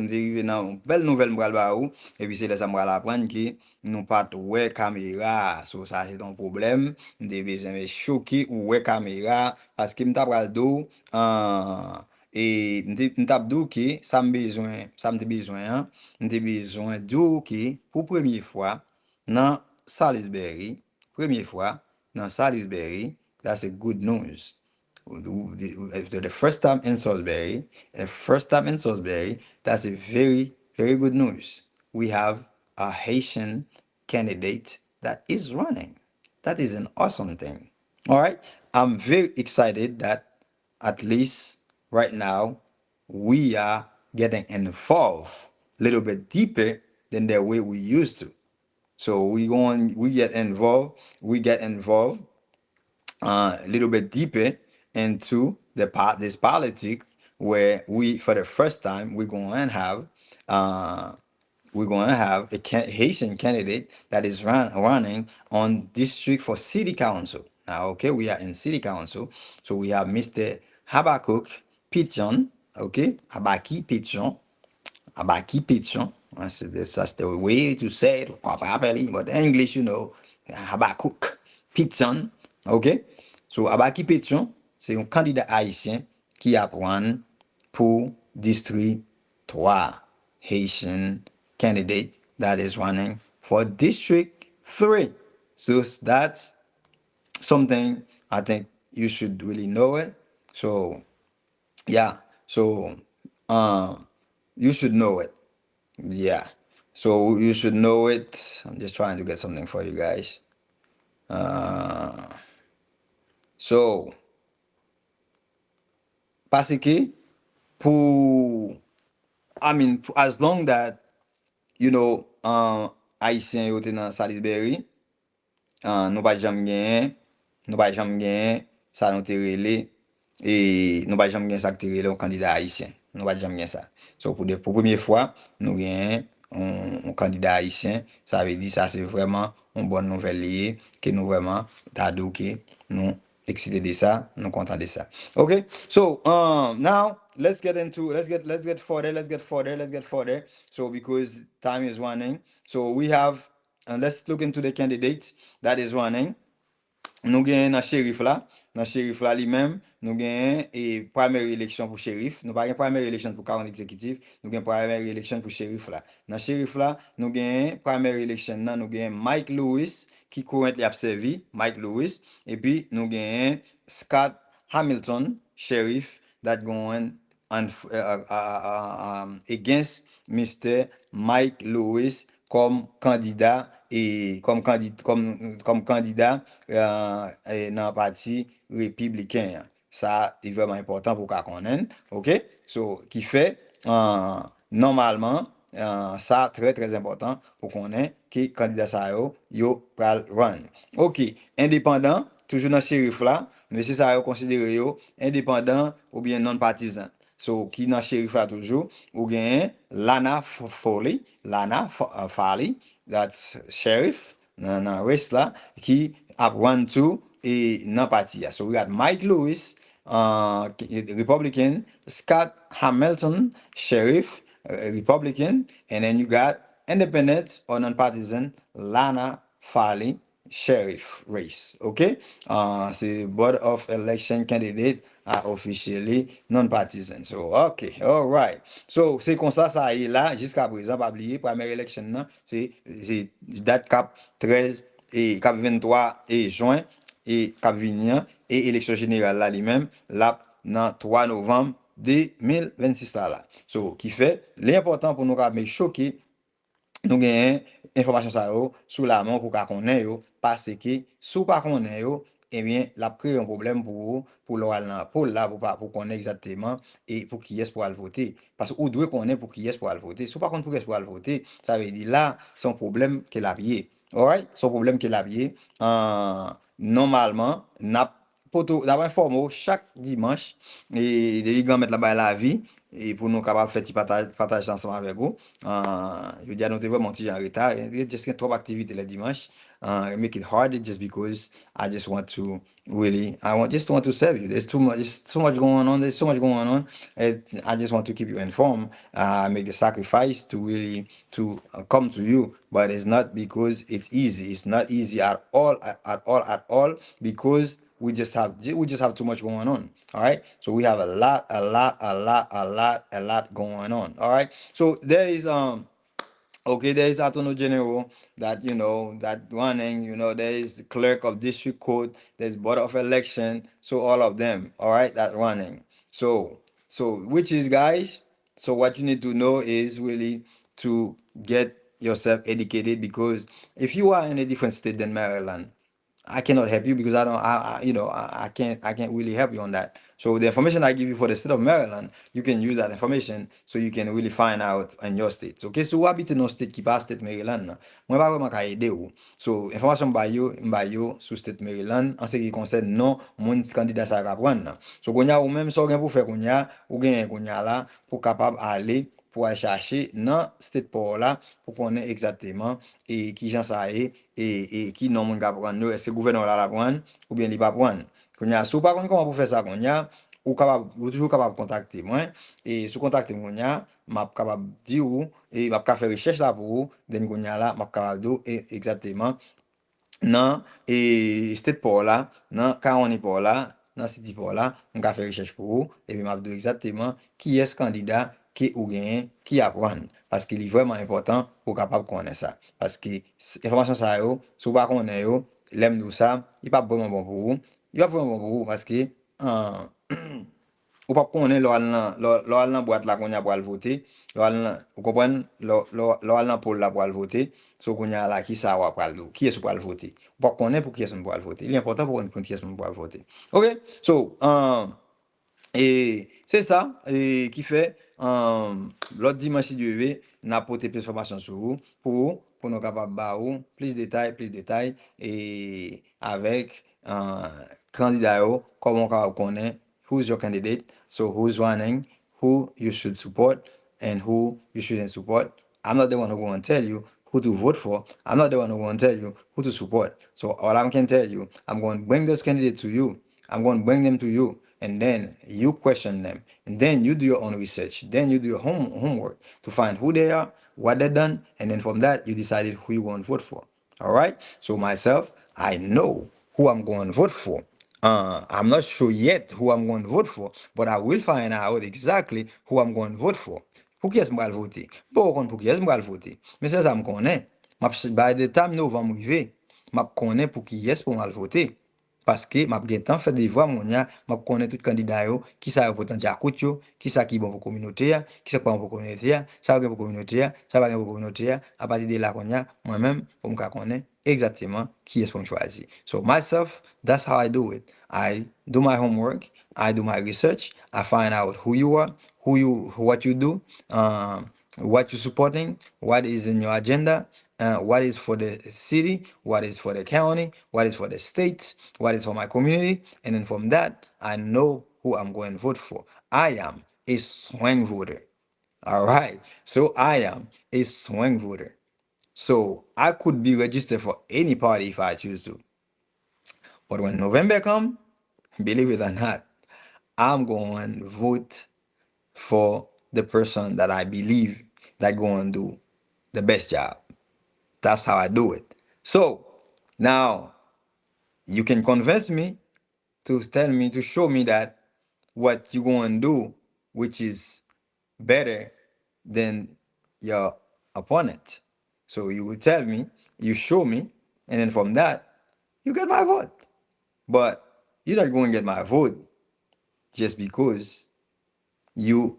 te rive nan bel nouvel mbral ba ou, epi se lesa mbral apren ki nou pat we kamera, so sa se ton problem, nou te bezen me choki ou we kamera, paske mta pral do, mtap do ki, sa mte bezwen, mte bezwen do ki, pou premye fwa, nan Salisbury, premye fwa, now, Salisbury, that's a good news. The first time in Salisbury, that's a very good news. We have a Haitian candidate that is running. That is an awesome thing. All right. I'm very excited that at least right now we are getting involved a little bit deeper than the way we used to. So we get involved a little bit deeper into this politics where we for the first time uh, we're going to have a Haitian candidate that is running on district for city council. Now, okay, we are in city council, so we have Mr. Habakkuk Pichon, okay, Habaki Pichon, Habaki Pichon. That's the way to say it properly, but in English, Habakkuk Pichon, okay. So Habaki Pichon, c'est un candidat haïtien qui a pour district 3. Haitian candidate that is running for District 3. So that's something I think you should really know it. So yeah, so um you should know it. Yeah. So you should know it. I'm just trying to get something for you guys. Uh so parce que pour as long that Haïtien yo te nan Salisbury, nou pa jam genyen, nou pa jam genyen sa nou te rele, nou pa jam genyen sa te rele un candidat haïtien. Nou pa jam genyen ça. So pour première fois, nous genyen un candidat haïtien, ça veut dire ça c'est vraiment une bonne nouvelle liée, que nous vraiment t'adou que nous excited de ça, nous content de ça. Okay? So now let's get further, let's get further. So because time is running, so we have let's look into the candidate that is running. Nous gagnons dans shérif là, lui-même, nous gagnons et première élection pour shérif, nous pas une première élection pour 40 exécutif, nous gagnons première élection pour shérif là. Dans shérif là, nous gagnons première élection là, nous gagnons Mike Lewis qui currently a servi, Mike Lewis, et puis nous gagnons Scott Hamilton, sheriff that going on against Mr. Mike Lewis comme candidat et comme candidat dans le parti républicain. Ça est vraiment important pour qu'on connaisse, OK? So, qui fait, normalement, ça très très important pour qu'on ait qui candidat ça yo pral run. OK, indépendant, toujours dans shérif là, mais c'est ça yo considéré yo indépendant ou bien non partisan. So, qui dans shérif là toujours, ou bien Farley, that's sheriff, nan race là, qui a run to et non parti. So we got Mike Lewis, Republican, Scott Hamilton, sheriff, Republican, and then you got independent or non-partisan Lana Farley, sheriff race. Okay, c'est board of election candidate are officially non-partisan. So okay, all right. So c'est comme ça est là jusqu'à présent. Pas oublier première élection non, c'est date cap 13 et cap 23 et juin et cap venir et élection générale là lui-même là dans 3 novembre 2026 là. So qui fait l'important pour nous mais choquer nous gagnons information ça yo sous la main pour qu'on ait yo parce que sous pas qu'on ait yo eh bien la créé un problème pour l'oral pour là pour qu'on ait exactement et pour qui est pour aller voter parce que ou doit qu'on ait pour qui est pour aller voter sous pas qu'on pour qui est pour aller voter ça veut dire là c'est un problème qu'elle a pied alright son problème qu'elle a pied normalement n'a d'avoir informé chaque dimanche et de gars mettre là-bas la vie et pour nous capables faire petit partage ensemble avec vous. Je dis à nous vraiment petit en retard. Just trop activité le dimanche. Make it hard just because I just want to really just want to serve you. There's so much going on. There's so much going on. And I just want to keep you informed. Make the sacrifice to really to come to you. But it's not because it's easy. It's not easy at all, at all, because we just have too much going on. All right. So we have a lot going on. All right. So there is okay, there is Attorney General that that running, there is the clerk of district court, there's board of election, so all of them, all right, that running. So which is guys, so what you need to know is really to get yourself educated because if you are in a different state than Maryland, I cannot help you because I don't, I can't really help you on that. So the information I give you for the state of Maryland, you can use that information so you can really find out in your state. So, okay, so what habite non state qui pas state Maryland, nan, moi pas vraiment ka aider ou. So, information ba yo sous state Maryland en ce qui concerne non mon candidat ça ka prendre. Nan. So, konya ou même so gen pour faire konya, ou gen konya là pour capable aller pour aller chercher dans state port là pour connaître exactement et qui j'en ça et qui non mon gars prendre est-ce que le gouvernement là la prendre ou bien il pas prendre qu'on a sous par contre comment pour faire ça qu'on a ou capable ou toujours capable de contacter moi et sous contacter moi m'a capable dire ou et m'a faire recherche là pour vous then qu'on a là m'a capable de exactement non et state port là non quand on est port là dans city port là on va faire recherche pour vous et puis m'a dire exactement qui est ce candidat qui ou gagne qui apprend parce qu'il est vraiment important pour capable connaître ça parce que information ça yo si pas connaît yo l'aime nous ça il pas vraiment bon pour vous il pas vraiment bon pour vous parce que ou pas connaît l'on boîte là qu'on a pour voter l'on vous comprenez l'on pour la pour voter so qu'on a là qui ça va pour qui est pour voter ou pas connaît pour qui est pour voter il est important pour qui est pour voter OK so et c'est ça et qui fait l'autre dimanche si Dieu veut n'a apporté plus d'informations sur vous pour nous capables ba ou plus de détails et avec candidat yo, comment on connaît who's your candidate so who's running who you should support and who you shouldn't support. I'm not the one who going to tell you who to vote for. I'm not the one who going to tell you who to support. So all I can tell you, I'm going to bring those candidates to you. I'm going to bring them to you, and then you question them, and then you do your own research. Then you do your homework to find who they are, what they've done, and then from that you decided who you want to vote for. All right. So myself, I know who I'm going to vote for. I'm not sure yet who I'm going to vote for, but I will find out exactly who I'm going to vote for. Pour qui est-ce que je vais voter? Pas contre pour qui est-ce que je vais voter. Mais c'est ça, je connais. By the time novembre arrivé, je connais pour qui est-ce que je vais voter. Parce que m'a gen temps fait des voix mon ya, m'a connaît tout candidat yo, qui ça pour tande akout yo, qui ça qui bon pour communauté ya, qui ça pas bon pour communauté ya, ça va pour communauté ya, ça va pour communauté ya. À partir de là qu'on a moi-même pour me connaître exactement qui est-ce qu'on choisit. So myself, that's how I do it. I do my homework, I do my research, I find out who you are, what you do, what you're supporting, what is in your agenda, what is for the city, what is for the county, what is for the state, what is for my community, and then from that, I know who I'm going to vote for. I am a swing voter. All right. So I am a swing voter. So I could be registered for any party if I choose to. But when November come, believe it or not, I'm going to vote for the person that I believe that going to do the best job. That's how I do it. So now you can convince me to tell me to show me that what you going to do, which is better than your opponent. So you will tell me, you show me, and then from that, you get my vote. But you're not going to get my vote just because you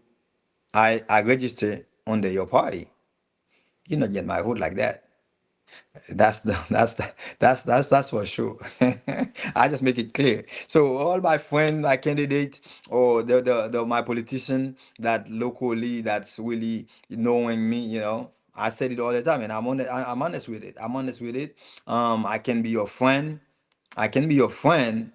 I register under your party. You're not getting my vote like that. That's for sure. I just make it clear. So all my friends, my candidate, or the my politician that locally that's really knowing me, I said it all the time, and I'm honest with it. I'm honest with it. I can be your friend. I can be your friend,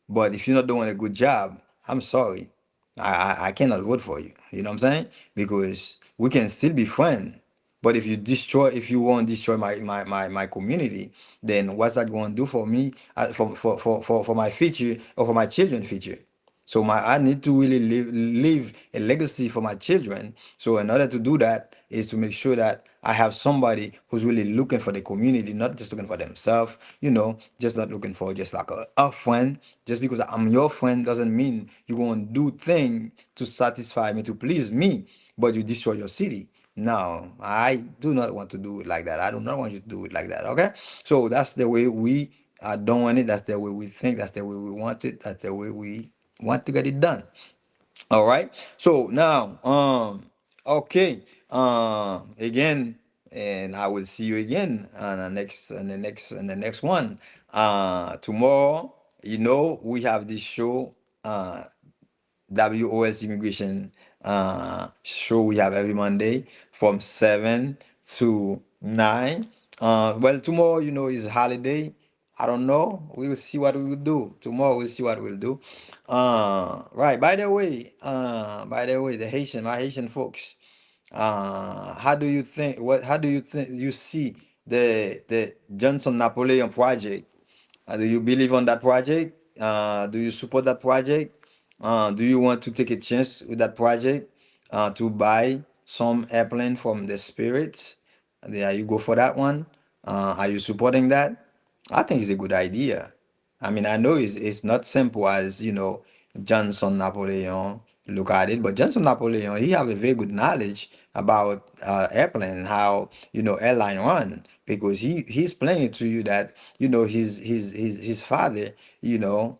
but if you're not doing a good job, I'm sorry. I cannot vote for you. You know what I'm saying? Because we can still be friends. But if you want to destroy my community, then what's that going to do for me, for my future or for my children's future? So I need to really leave a legacy for my children. So in order to do that is to make sure that I have somebody who's really looking for the community, not just looking for themselves, just not looking for just like a friend. Just because I'm your friend doesn't mean you're going to do things to satisfy me, to please me, but you destroy your city. No, I do not want to do it like that. I do not want you to do it like that. Okay. So that's the way we are doing it. That's the way we think. That's the way we want it. That's the way we want to get it done. All right. So now, okay. Again, and I will see you again on the next one. Tomorrow, we have this show, WOS Immigration show we have every Monday from 7 to 9. Well, tomorrow, is holiday. I don't know. We'll see what we will do. Tomorrow we'll see what we'll do. Right. By the way, my Haitian folks, how do you think you see the Johnson Napoleon project? Do you believe on that project? Do you support that project? Do you want to take a chance with that project to buy some airplane from the spirits? There you go for that one. Are you supporting that? I think it's a good idea. I mean, I know it's not simple as Johnson Napoleon look at it, but Johnson Napoleon he have a very good knowledge about airplane, how airline run, because he's playing to you that his father, you know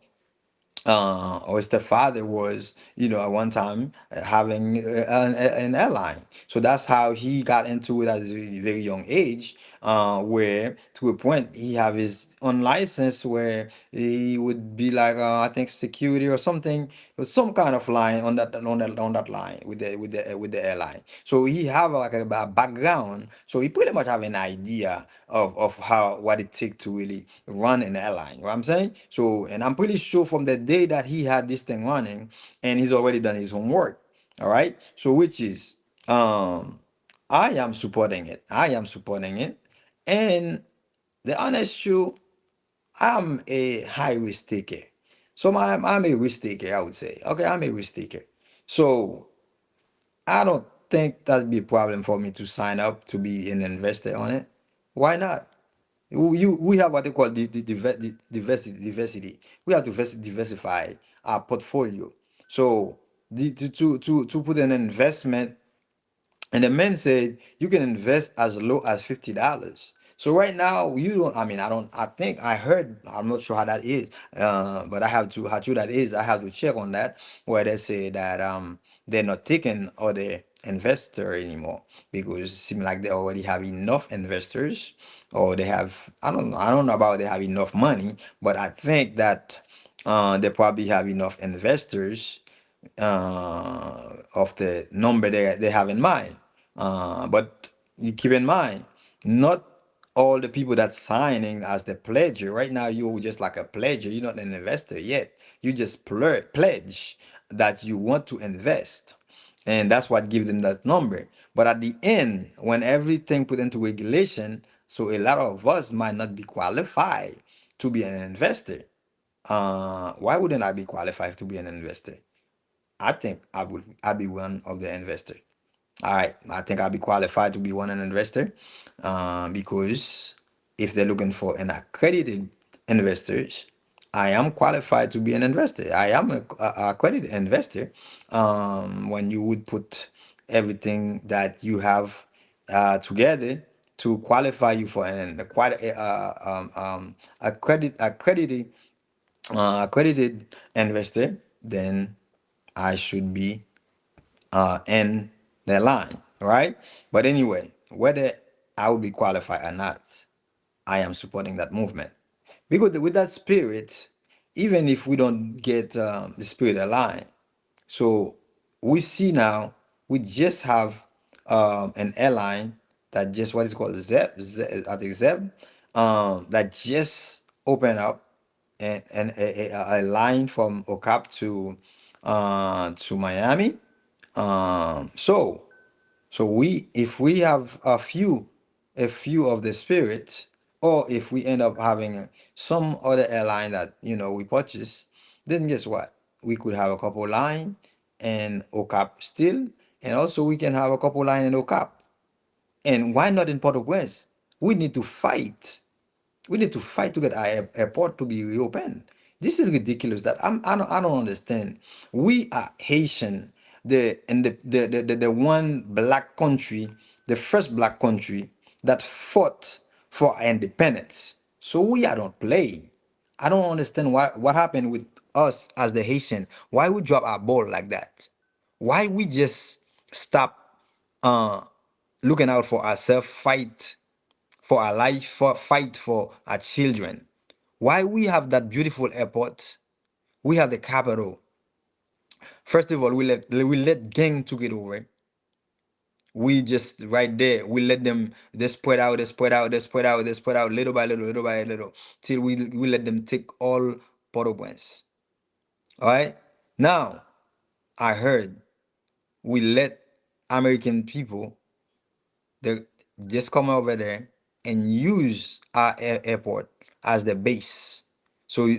or his stepfather was, at one time having an airline. So that's how he got into it at a very, very young age, where to a point he have his own license where he would be like, I think security or something, or some kind of line on that line with the airline. So he have like a background. So he pretty much have an idea of how what it takes to really run an airline. You know what I'm saying? So, and I'm pretty sure from the day that he had this thing running, and he's already done his homework. All right. So, which is, I am supporting it. I am supporting it. And the honest truth, I'm a high risk taker. So I'm a risk taker, I would say. Okay, I'm a risk taker. So I don't think that'd be a problem for me to sign up to be an investor on it. Why not? We have what they call the diversity. We have to diversify our portfolio. So to put an investment, and the man said you can invest as low as $50. So right now you don't. I mean, I don't. I think I heard. I'm not sure how that is. But I have to. How true that is? I have to check on that. Where they say that they're not taking other investor anymore because it seems like they already have enough investors, or they have. I don't know. I don't know about they have enough money, but I think that they probably have enough investors of the number they have in mind. But you keep in mind, not all the people that's signing as the pledger. Right now, you're just like a pledger. You're not an investor yet. You just pledge that you want to invest. And that's what gives them that number. But at the end, when everything put into regulation, so a lot of us might not be qualified to be an investor. Why wouldn't I be qualified to be an investor? I think I'd be one of the investor. All right, I think I'll be qualified to be one an investor, because if they're looking for an accredited investors, I am qualified to be an investor. I am a accredited investor. When you would put everything that you have together to qualify you for an accredited investor, then I should be in the line, right? But anyway, whether I will be qualified or not, I am supporting that movement because with that spirit, even if we don't get the spirit aligned, so we see now we just have an airline that just what is called I think Zeb, that just opened up and a line from Ocap to Miami. So we if we have a few of the spirits, or if we end up having some other airline that we purchase, then guess what? We could have a couple line and OCAP still, and also we can have a couple line in OCAP. And why not in Port-au-Prince? We need to fight. We need to fight to get our airport to be reopened. This is ridiculous. I don't understand. We are Haitian, the one black country, the first black country that fought for our independence. So we are don't play. I don't understand what happened with us as the Haitian. Why we drop our ball like that? Why we just stop uh looking out for ourselves, fight for our life, fight for our children. Why we have that beautiful airport? We have the capital. First of all, we let gang to get over. We just right there. We let them. They spread out. They spread out. They spread out. They spread out little by little, little by little, till we let them take all Port-au-Prince. All right. Now I heard we let American people they just come over there and use our airport as the base. So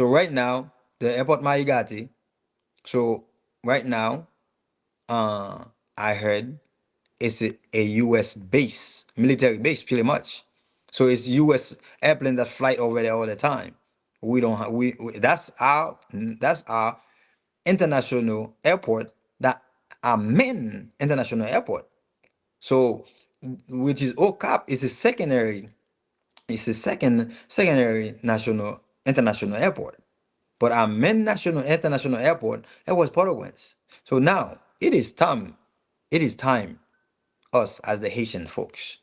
right now the airport Maigati. So right now, uh, I heard it's a U.S. base, military base, pretty much. So it's U.S. airplane that fly over there all the time. We don't have that's our international airport, that our main international airport. So which is OCAP is a secondary, it's a secondary national international airport. But our main national international airport, it was Port-au-Prince. So now it is time us as the Haitian folks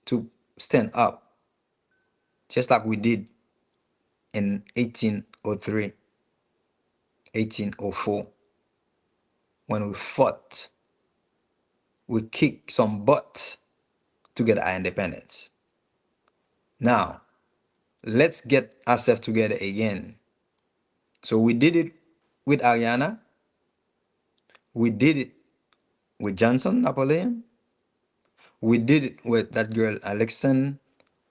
to stand up, just like we did in 1803, 1804, when we fought, we kicked some butt to get our independence. Now, let's get ourselves together again. So we did it with Ariana, we did it with Johnson, Napoleon, we did it with that girl, Alexandre,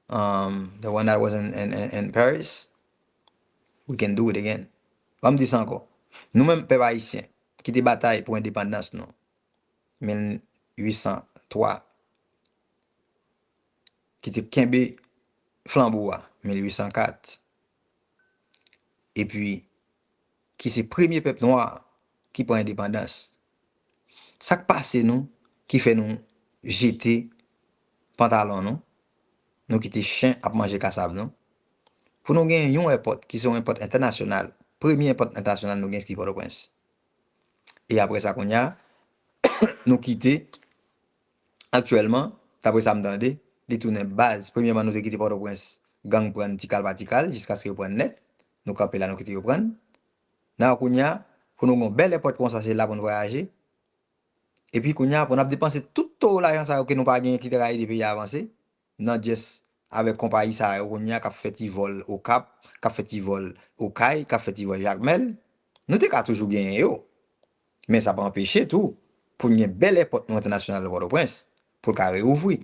the one that was in Paris. We can do it again. Vam di san ko. Nou men pep Haitien ki te batay pou indépendance nou. 1803. Ki te kembe flambeau a 1804. Et puis, ki se premier pep noir ki prend indépendance. Sak pase nou ki fe nou jete pantalon nou. Nou ki te chien ap manje kasab nou. Pour nous gagner un airport qui sont un airport international, premier airport international nous gagnons qui Port-au-Prince. Et après ça qu'on a nous quitter actuellement, d'après ça me demandé, les tourner base. Premièrement nous quitté Port-au-Prince, gang prendre tical par tical jusqu'à ce que prenne net. Nous camper là nous quitter prendre. Now qu'on a pour nous un bel airport comme ça c'est là pour nous voyager. Et puis qu'on a pour nous dépenser tout l'argent ça que nous pas gagner qui travaille des pays avancés. Non just avec compagnie ça on y a fait vol au Cap, qu'a fait vol au Caille, qu'a fait vol Jacmel. Nous t'es toujours gagner yo. Mais ça pas empêcher tout pour une belle airport international de Port-au-Prince pour carré ouvrir.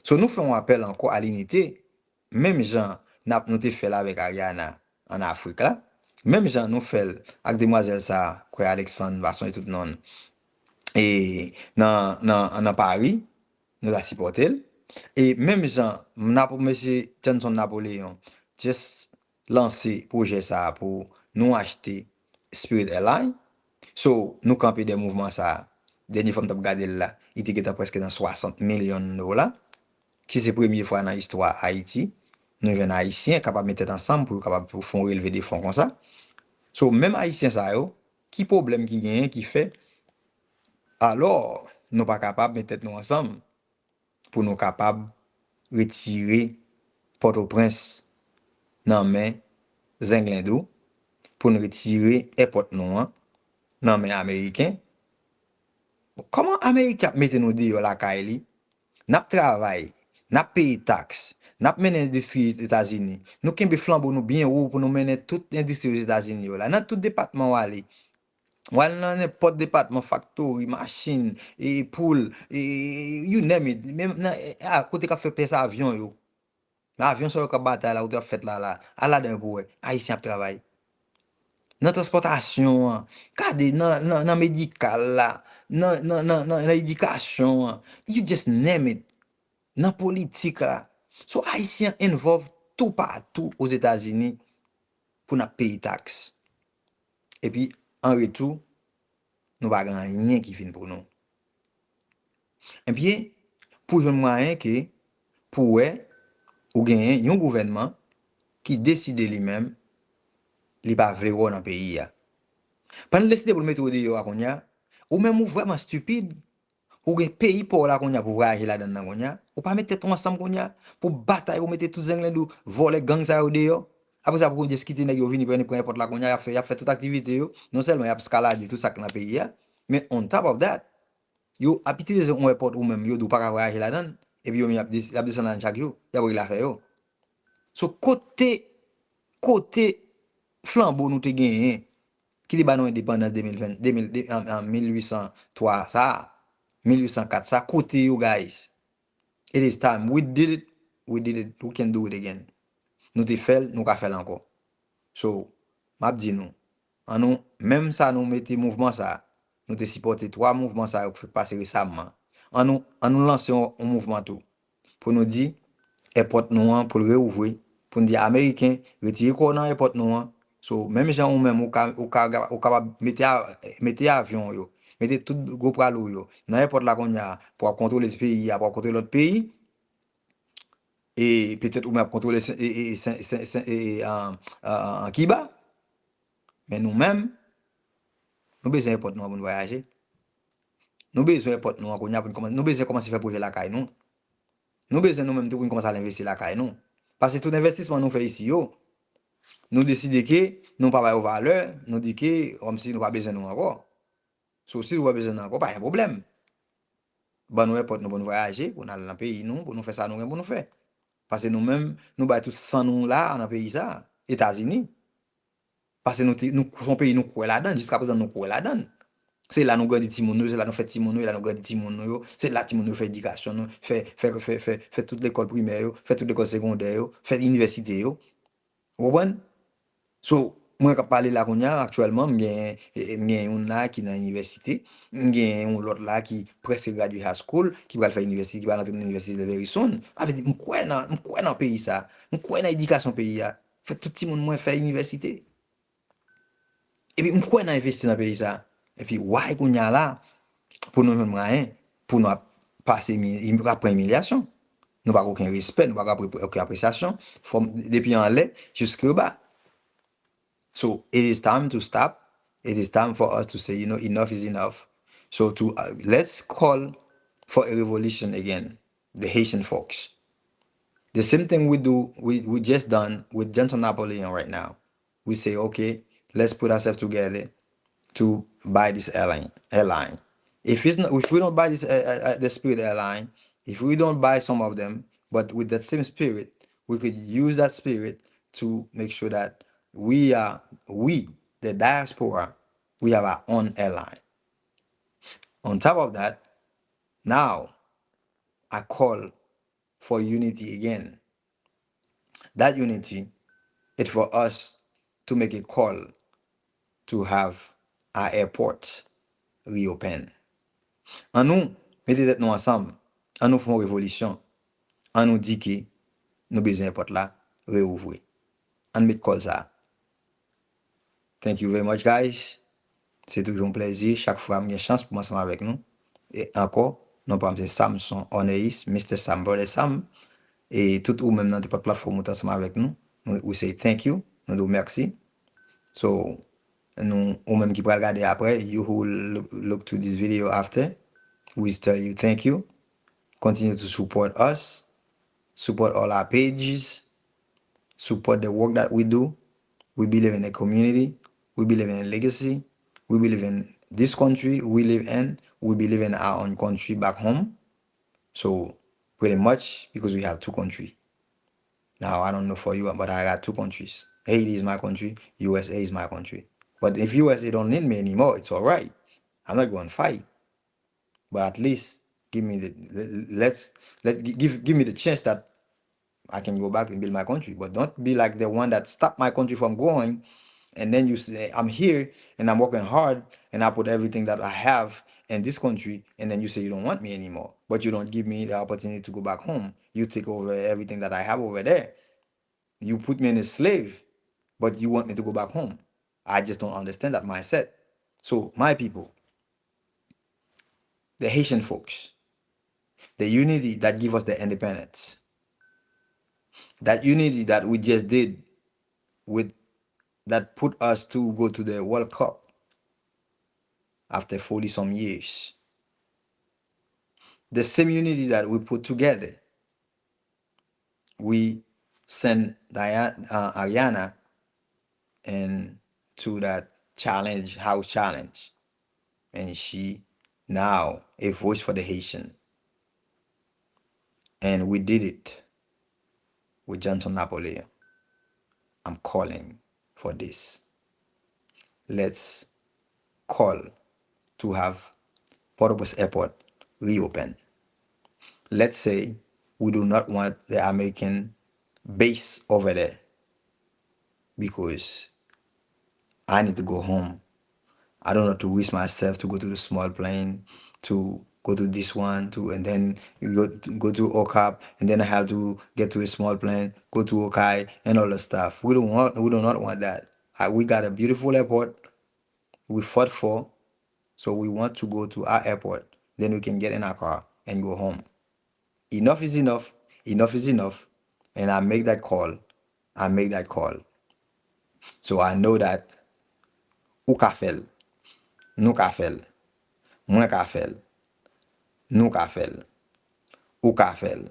So nous faisons appel encore à l'unité. Même gens nous te fait là avec Ariana en Afrique là. Même gens nous fait avec demoiselle ça, quoi Alexandre Vasson et tout non. Et dans Paris, nous a supporté. Et même gens, monsieur Johnson Napoléon, juste lancé projet ça pour nous acheter Spirit Airlines. So, nous camper des mouvements ça. Dernière fois que nous regardé là, il était presque dans 60 millions de dollars. Qui c'est la première fois dans l'histoire Haïti. Nous jeunes haïtiens capables de mettre ensemble pour capable pour font relever des fonds comme ça. So, même haïtiens ça yo, qui problème qui gagne qui fait alors nous pas capables de mettre nous ensemble pour nous capables retirer Port-au-Prince dans main Zinglendo pour nous retirer airport non dans main américain. Comment Amérique mette nous dehors la Kaili? N'a travail, n'a paye taxe, n'a mené industrie aux États-Unis. Nous kembe flambeau nous bien haut pour nous mener toute industrie aux États-Unis là. Dans tout département où aller. Dans n'importe département, factory, machine, et pool, et you name it. Même à côté qu'a fait ça avion yo. L'avion sur le bataille là où tu as fait là, à la d'un bout, haïtien travail. Dans transportation, kade dans médical là, dans l'éducation, you just name it. Dans politique là. So haïtien involve tout partout aux États-Unis pour nous payer taxes. Et puis en retour, nous pas rien qui vient pour nous. Et bien, pour un moyen que pour ou gagner un gouvernement qui décide lui-même li pas vrai dans le pays. Pendant décider pour mettre au dehors ou même vraiment stupide, Ou gen pays pour la qu'on a pour voyager là-dedans nan qu'on a. Ou pas mettre tout ensemble qu'on a pour bataille, pour mettre tout zenglen dou, voler gang ça ou dehors. Après ça pour qu'on dise quitter nèg yo vini prendre n'importe la qu'on a fait toute activité yo. Non seulement y a escalade tout ça dans le pays ya, mais on top of that, yo a utiliser un airport ou même yo dou pas voyager là-dedans et puis yo y a descendre chaque jour, y a pour la faire yo. So côté flambeau nous te gagné qui li ba nous indépendance 2020 en 1803 ça 1804 ça côté you guys, it is time we did it, we can do it again. Nous te fait nous ka faire encore. So m'a dit nous en nous même ça nous mettez mouvement ça nous te supporter trois mouvements ça fait passer récemment en nous lancer un mouvement tout pour nous dire airport nous pour le rouvrir pour nous dire américain retirer quoi dans airport nous. So même gens ou même ou capable mettre avion yo mettez tout gros pralo yo dans airport là qu'on a pour contrôler ce pays pour contrôler l'autre pays et peut-être ou même contrôler en Kiba, mais nous-mêmes nous besoin airport nous pour nous voyager. Nous besoin airport nous qu'on a pour commencer nous besoin commencer faire projet la caille nous. Nous besoin nous-mêmes pour commencer à investir la caille nous. Parce que tout investissement nous fait ici yo, nous décider que nous pas avoir valeur, nous dit que comme si nous pas besoin nous encore. So si nous pas besoin encore pas un problème. Bon nous airport nous pour nous voyager, pour aller dans le pays nous, pour nous faire ça nous pour nous faire. Parce que nous-mêmes nous ba tout sans nous là dans le pays ça, États-Unis. Parce que nous son pays nous croit là-dedans, jusqu'à présent nous croit là-dedans. C'est là nous garder Timono, c'est là nous fait Timono, là nous garder Timono, c'est là Timono fait éducation, fait toute l'école primaire, fait toute l'école secondaire, fait l'université. Vous comprenez? So, moi qui parle là qu'on a actuellement, m'gen un là qui dans l'université, m'gen un l'autre là qui presque gradué high school, qui va faire université, qui va entrer dans l'université de very soon. Avec m'croit dans pays ça, m'croit dans l'éducation pays là. Fait tout petit monde moi faire université. Et puis m'croit dans investir dans pays ça. Et puis why qu'on a là pour nous même rien, pour nous passer après humiliation. Nous pas aucun respect, nous pas aucune appréciation, depuis en l'air jusqu'au bas. So it is time to stop. It is time for us to say, enough is enough. So let's call for a revolution again, the Haitian folks. The same thing we just done with Johnson Napoleon right now. We say, okay, let's put ourselves together to buy this airline. If we don't buy this the Spirit airline, if we don't buy some of them, but with that same spirit, we could use that spirit to make sure that we the diaspora, we have our own airline. On top of that, now I call for unity again. That unity is for us to make a call to have our airport reopen. En nous, mettez tête nous ensemble, en nous faisons révolution, en nous dit que nous besoin porte là, réouvrir. En met call ça. Thank you very much, guys. C'est toujours un plaisir. Chaque fois, j'ai une chance pour m'ensemble avec nous. Et encore, nous parlons de Samson Oneis, Mr. Sam, Brother Sam. Et tout ou même dans tes plateformes ensemble avec nous. We say thank you. Nous disons merci. So, nous, ou même qui peut regarder après, you who look to this video after, we tell you thank you. Continue to support us. Support all our pages. Support the work that we do. We believe in a community. We believe in a legacy. We believe in this country we live in. We believe in our own country back home. So pretty much because we have two countries. Now, I don't know for you, but I got two countries. Haiti is my country. USA is my country. But if USA don't need me anymore, it's all right. I'm not going to fight. But at least give me give me the chance that I can go back and build my country. But don't be like the one that stopped my country from going. And then you say, I'm here and I'm working hard and I put everything that I have in this country. And then you say you don't want me anymore. But you don't give me the opportunity to go back home. You take over everything that I have over there. You put me in a slave, but you want me to go back home. I just don't understand that mindset. So my people, the Haitian folks, the unity that give us the independence, that unity that we just did with that put us to go to the World Cup after 40 some years. The same unity that we put together, we send Ariana and to that challenge, house challenge, and she now a voice for the Haitian, and we did it with Johnson Napoleon. I'm calling for this. Let's call to have Port-au-Prince Airport reopen. Let's say we do not want the American base over there because I need to go home. I don't have to risk myself to go to the small plane, to go to this one, to and then you go to Okap, and then I have to get to a small plane, go to Okai, and all the stuff. We do not want that. We got a beautiful airport. We fought for, so we want to go to our airport. Then we can get in our car and go home. Enough is enough. Enough is enough. And I make that call. I make that call. So I know that ou ka fel, nou ka fel, mwen ka fel, nou ka fel, ou ka fel.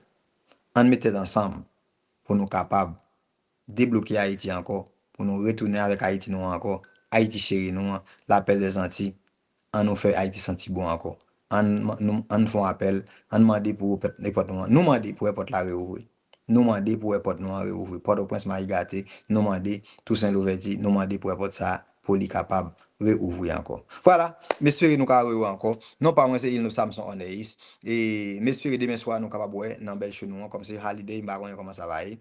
On mette ensemble pour nous capables débloquer Haïti encore, pour nous retourner avec Haïti nous encore, Haïti chéri nous, l'appel des Antilles, on nous fait Haïti sentir bon encore. On font appel, on demande pour n'importe nous, nous demander pour n'importe la réouvrir. Nous demander pour n'importe nous réouvrir. Port-au-Prince Maïgate, nous demander Toussaint-Louverture, nous demander pour n'importe ça, pour les capable réouvrir encore. Voilà, m'espérer nous réouvrir encore. Non pas moi c'est il nous Samson on est et m'espérer demain soir nous capable ouais dans belle chez nous comme c'est holiday, bah comment ça va aller.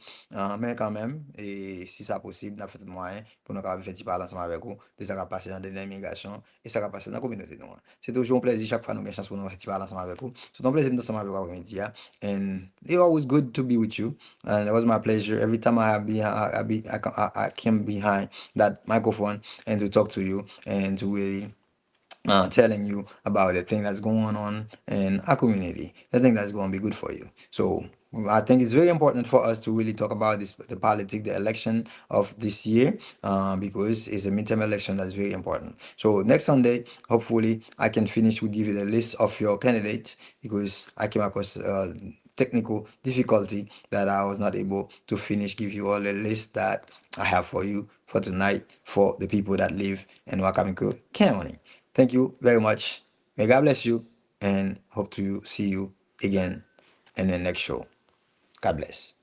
Mais quand même et si ça possible, n'a fait moyen pour nous capable faire petit parler ensemble avec vous, de ça va passer dans l'immigration et ça va passer dans la communauté nous. C'est toujours un plaisir chaque fois nous avons chance pour nous faire petit parler ensemble avec vous. C'est un plaisir de nous ensemble avec vous aujourd'hui. And it's always good to be with you. And it was my pleasure every time I came behind that microphone and to talk to you and to really telling you about the thing that's going on in our community. I think that's going to be good for you. So I think it's very important for us to really talk about this, the politics, the election of this year, because it's a midterm election that's very important. So next Sunday, hopefully, I can finish to give you the list of your candidates because I came across technical difficulty that I was not able to finish give you all the list that I have for you for tonight for the people that live in Wakamiko County. Thank you very much. May God bless you and hope to see you again in the next show. God bless.